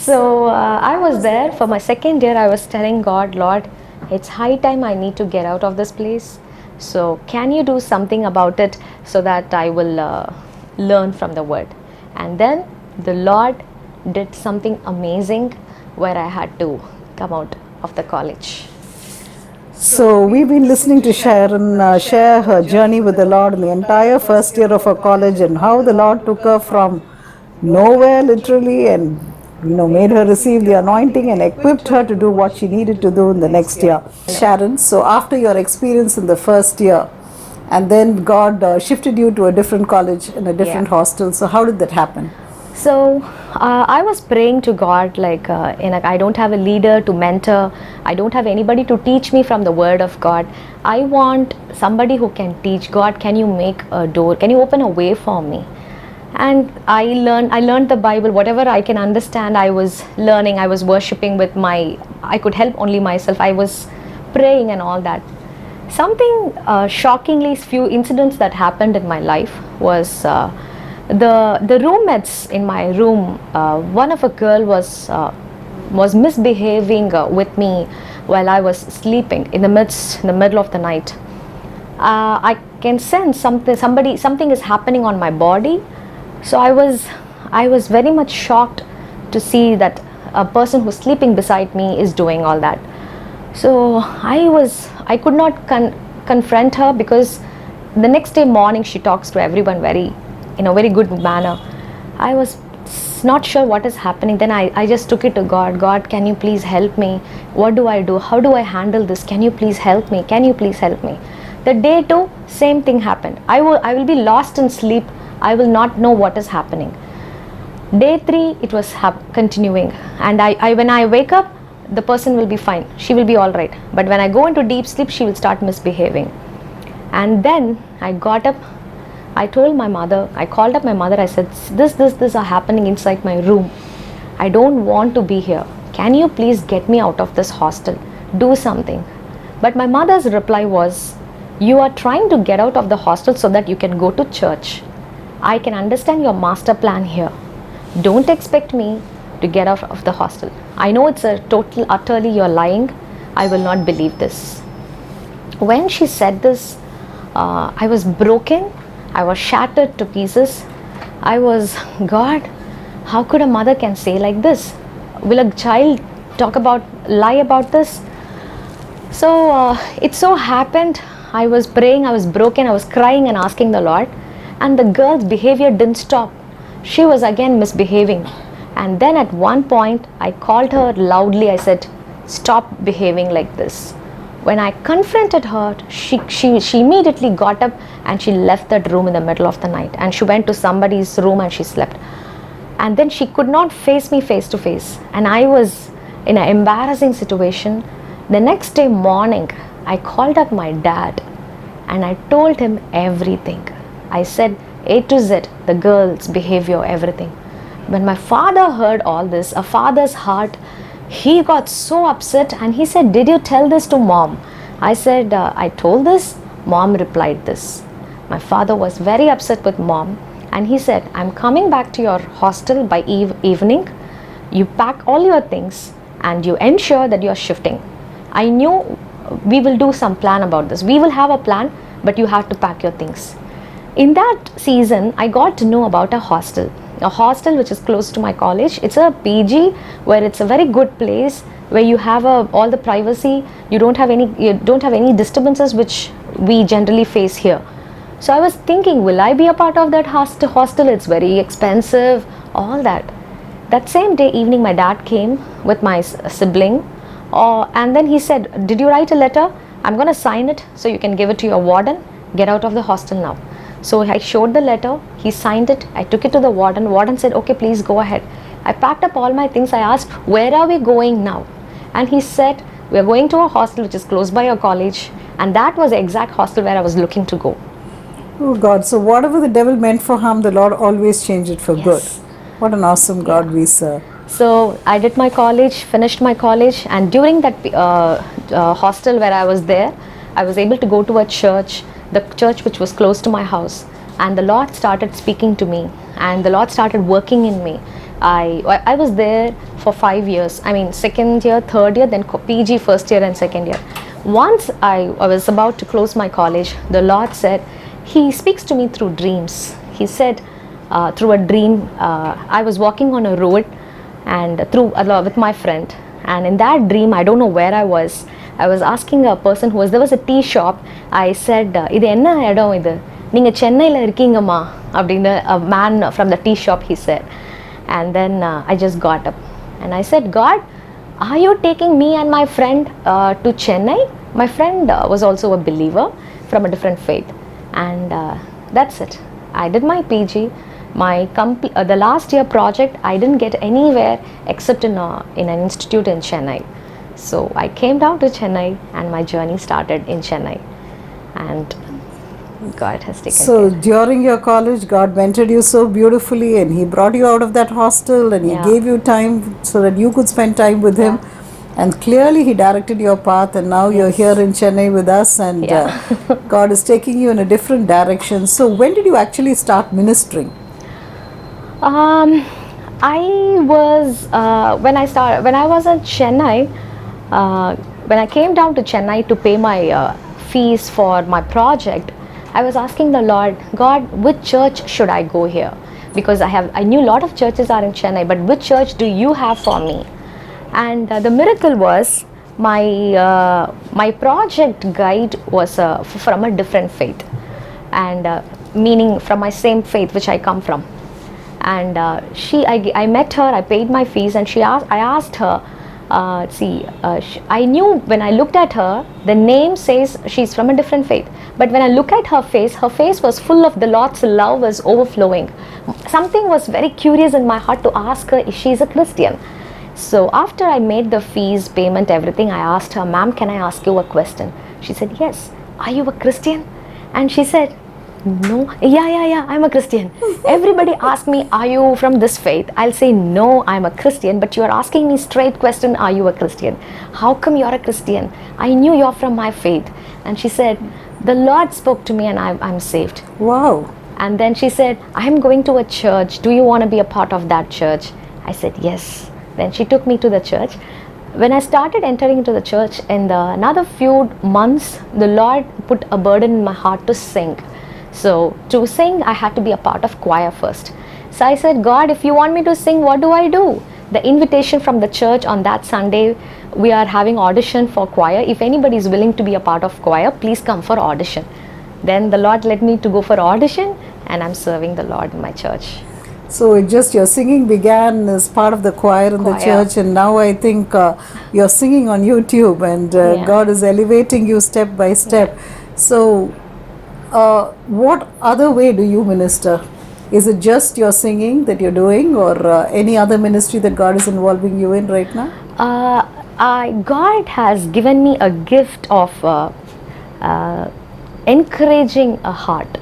So I was there for my second year. I was telling God, Lord, it's high time I need to get out of this place. So can you do something about it so that I will learn from the word? And then the Lord did something amazing where I had to come out of the college. So we've been listening to Sharon share her journey with the Lord in the entire first year of her college, and how the Lord took her from nowhere literally, and made her receive the anointing and equipped her to do what she needed to do in the next year. Sharon, so after your experience in the first year, and then God shifted you to a different college in a different hostel, so how did that happen? So I was praying to God, like I don't have a leader to mentor, I don't have anybody to teach me from the word of God. I want somebody who can teach. God, can you make a door, can you open a way for me? And I learned the Bible, whatever I can understand. I was learning, I was worshipping with I could help only myself. I was praying and all that. Something shockingly, few incidents that happened in my life was the roommates in my room. One of a girl was misbehaving with me while I was sleeping in the middle of the night. I can sense something is happening on my body. So I was very much shocked to see that a person who's sleeping beside me is doing all that. So I could not confront her, because the next day morning she talks to everyone in a very good manner. I was not sure what is happening. Then I just took it to God. God, can you please help me? What do I do? How do I handle this? Can you please help me? Can you please help me? The day 2, same thing happened. I will be lost in sleep. I will not know what is happening. Day 3, it was continuing, and when I wake up, the person will be fine. She will be all right. But when I go into deep sleep, she will start misbehaving. And then I got up. I told my mother. I called up my mother. I said, this are happening inside my room. I don't want to be here. Can you please get me out of this hostel? Do something. But my mother's reply was, you are trying to get out of the hostel so that you can go to church. I can understand your master plan here. Don't expect me to get out of the hostel. I know it's utterly you're lying. I will not believe this. When she said this, I was broken. I was shattered to pieces. I was, God, how could a mother can say like this? Will a child lie about this? So it so happened, I was praying, I was broken, I was crying and asking the Lord, and the girl's behavior didn't stop. She was again misbehaving. And then at one point, I called her loudly. I said, stop behaving like this. When I confronted her, she immediately got up and she left that room in the middle of the night, and she went to somebody's room and she slept. And then she could not face me face to face, and I was in an embarrassing situation. The next day morning, I called up my dad and I told him everything. I said A to Z, the girl's behavior, everything. When my father heard all this, a father's heart, he got so upset and he said, did you tell this to mom? I said, I told this. Mom replied this. My father was very upset with mom, and he said, I'm coming back to your hostel by evening. You pack all your things and you ensure that you are shifting. I knew we will do some plan about this. We will have a plan, but you have to pack your things. In that season, I got to know about a hostel which is close to my college. It's a PG where it's a very good place where you have all the privacy. You don't have any disturbances which we generally face here. So I was thinking, will I be a part of that hostel? It's very expensive, all that. That same day evening, my dad came with my sibling, and then he said, did you write a letter? I'm going to sign it so you can give it to your warden. Get out of the hostel now. So I showed the letter, he signed it, I took it to the warden. Warden said, okay, please go ahead. I packed up all my things. I asked, where are we going now? And he said, We are going to a hostel which is close by your college, and that was the exact hostel where I was looking to go. Oh God, so whatever the devil meant for harm, the Lord always changed it for good. Yes. What an awesome God we serve. So I did my college, finished my college, and during that hostel where I was there, I was able to go to a church, the church which was close to my house, and the Lord started speaking to me, and the Lord started working in me. I was there for 5 years. I mean, second year, third year, then PG first year and second year. Once I was about to close my college, the Lord said, He speaks to me through dreams. He said, through a dream, I was walking on a road and with my friend, and in that dream, I don't know where I was asking a person who was there was a tea shop. I said, இது என்ன இடம் இது, நீங்க சென்னையில இருக்கீங்கம்மா அப்படின்னு, a man from the tea shop, he said. And then I just got up and I said, God, are you taking me and my friend to Chennai? My friend was also a believer from a different faith, and that's it. I did my PG. The last year project I didn't get anywhere except in an institute in Chennai. So I came down to Chennai and my journey started in Chennai, and God has taken So care. during your college, God mentored you so beautifully, and He brought you out of that hostel, and He Yeah. gave you time so that you could spend time with Him. And clearly He directed your path, and now you're here in Chennai with us, and Yeah. God is taking you in a different direction. So when did you actually start ministering? I was when I was in Chennai, when I came down to Chennai to pay my fees for my project, I was asking the Lord, God, which church should I go here? Because I knew a lot of churches are in Chennai, but which church do you have for me? And the miracle was my project guide was from a different faith, and meaning from my same faith which I come from. And I met her, I paid my fees, and I asked her, I knew when I looked at her, the name says she's from a different faith, but when I look at her face was full of the Lord's love, was overflowing. Something was very curious in my heart to ask her if she's a Christian. So after I made the fees, payment, everything, I asked her, ma'am, can I ask you a question? She said, yes. Are you a Christian? And she said, no. Yeah, I'm a Christian. Everybody asks me, are you from this faith? I'll say, no, I'm a Christian, but you're asking me straight question, are you a Christian? How come you're a Christian? I knew you're from my faith. And she said, the Lord spoke to me and I'm saved. Wow. And then she said, I'm going to a church. Do you want to be a part of that church? I said, yes. Then she took me to the church. When I started entering into the church, in another few months, the Lord put a burden in my heart to sing. So to sing, I had to be a part of choir first. So I said, God, if you want me to sing, what do I do? The invitation from the church on that Sunday, we are having audition for choir. If anybody is willing to be a part of choir, please come for audition. Then the Lord led me to go for audition, and I'm serving the Lord in my church. So your singing began as part of the choir in the Choir. church, and now I think you're singing on YouTube, and Yeah. God is elevating you step by step. So what other way do you minister? Is it just your singing that you're doing, or any other ministry that God is involving you in right now? God has given me a gift of encouraging a heart.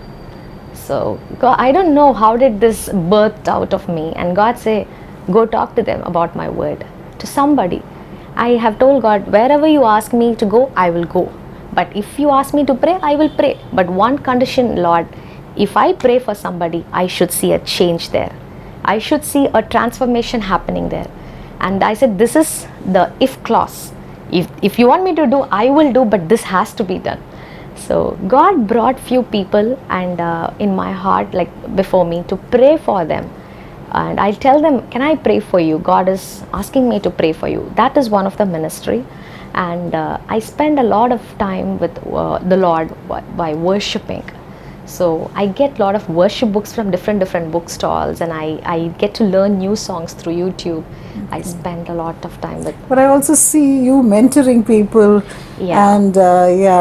So God, I don't know how did this birthed out of me, and God say, go talk to them about my word, to somebody. I have told God, wherever you ask me to go, I will go. But if you ask me to pray, I will pray. But one condition, Lord, if I pray for somebody, I should see a change there. I should see a transformation happening there. And I said, this is the if clause. If you want me to do, I will do, but this has to be done. So God brought few people and in my heart, like before me, to pray for them. And I'll tell them, can I pray for you? God is asking me to pray for you. That is one of the ministry. And I spend a lot of time with the Lord by worshipping. So I get a lot of worship books from different book-stalls, and I get to learn new songs through YouTube. I spend a lot of time with. But I also see you mentoring people, Yeah. and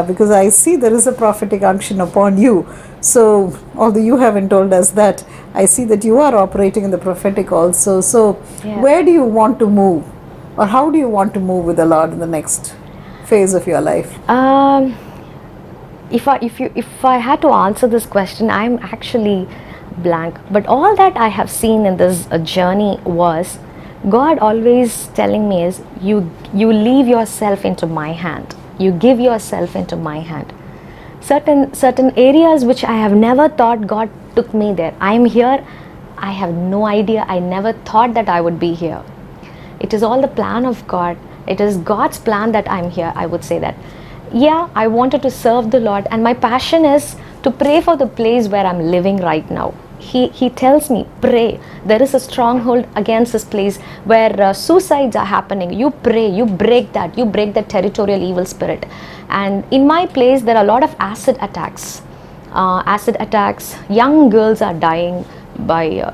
because I see there is a prophetic unction upon you. So although you haven't told us that, I see that you are operating in the prophetic also. So Yeah. where do you want to move, or how do you want to move with the Lord in the next phase of your life? If I had to answer this question, I'm actually blank. But all that I have seen in this journey was God always telling me is you leave yourself into my hand. You give yourself into my hand. Certain areas which I have never thought God took me there. I am here. I have no idea. I never thought that I would be here. It is all the plan of God. It is God's plan that I'm here. I would say that. Yeah, I wanted to serve the Lord, and my passion is to pray for the place where I'm living right now. He tells me, pray. There is a stronghold against this place where suicides are happening. You pray, you break that territorial evil spirit. And in my place, there are a lot of acid attacks. Young girls are dying by a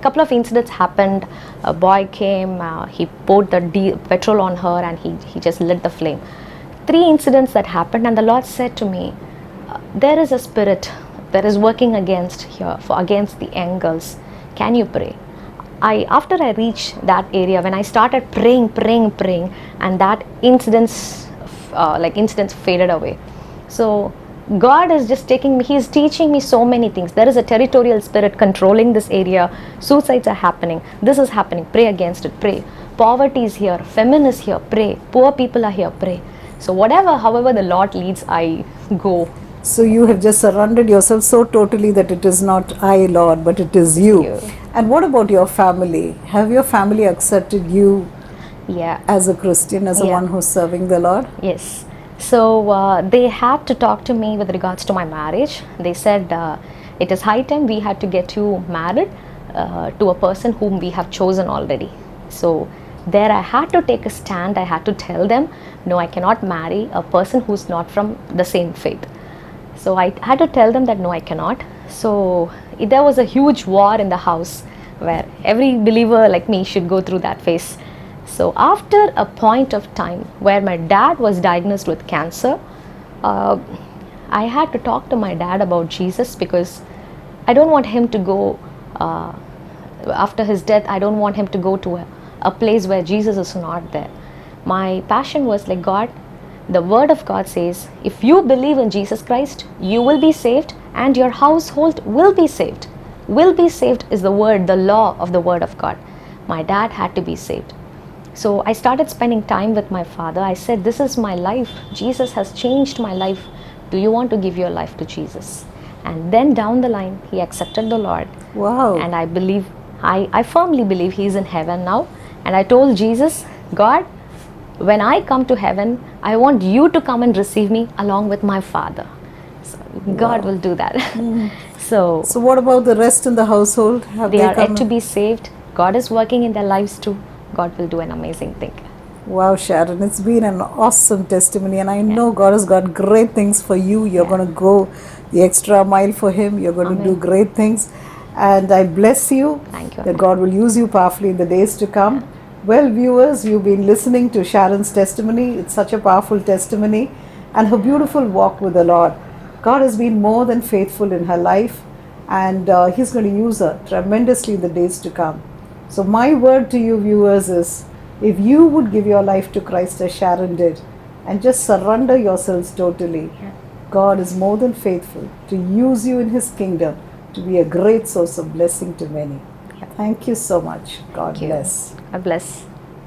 couple of incidents happened. A boy came, he poured the petrol on her, and he just lit the flame. 3 incidents that happened, and the Lord said to me, there is a spirit that is working against the young girls. Can you pray? After I reached that area, when I started praying, and that incidents faded away. So God is just taking me, He is teaching me so many things. There is a territorial spirit controlling this area. Suicides are happening. This is happening. Pray against it. Pray. Poverty is here. Famine is here. Pray. Poor people are here. Pray. So however the Lord leads, I go. So you have just surrendered yourself so totally that it is not I, Lord, but it is you. And what about your family? Have your family accepted you as a Christian, as a one who's serving the Lord? Yes. So they had to talk to me with regards to my marriage. They said it is high time we had to get you married to a person whom we have chosen already. So there I had to take a stand. I had to tell them, no, I cannot marry a person who's not from the same faith. So I had to tell them that no, I cannot. So there was a huge war in the house where every believer like me should go through that phase. So after a point of time where my dad was diagnosed with cancer, I had to talk to my dad about Jesus, because I don't want him to go, after his death, I don't want him to go to a place where Jesus is not there. My passion was like, God, the word of God says, if you believe in Jesus Christ, you will be saved and your household will be saved. Will be saved is the word, the law of the word of God. My dad had to be saved. So I started spending time with my father. I said, this is my life. Jesus has changed my life. Do you want to give your life to Jesus? And then down the line, he accepted the Lord. Wow. And I firmly believe he's in heaven now. And I told Jesus, God, when I come to heaven, I want you to come and receive me along with my father. So God will do that. So what about the rest in the household? They are yet to be saved. God is working in their lives too. God will do an amazing thing. Wow, Sharon, it's been an awesome testimony, and I know God has got great things for you. You're going to go the extra mile for Him. You're going to do great things, and I bless you. Thank you. That God will use you powerfully in the days to come. Well, viewers, you've been listening to Sharon's testimony. It's such a powerful testimony, and her beautiful walk with the Lord. God has been more than faithful in her life, and He's going to use her tremendously in the days to come. So my word to you, viewers, is if you would give your life to Christ as Sharon did and just surrender yourselves totally, God is more than faithful to use you in His kingdom to be a great source of blessing to many. Thank you so much. God bless. God bless.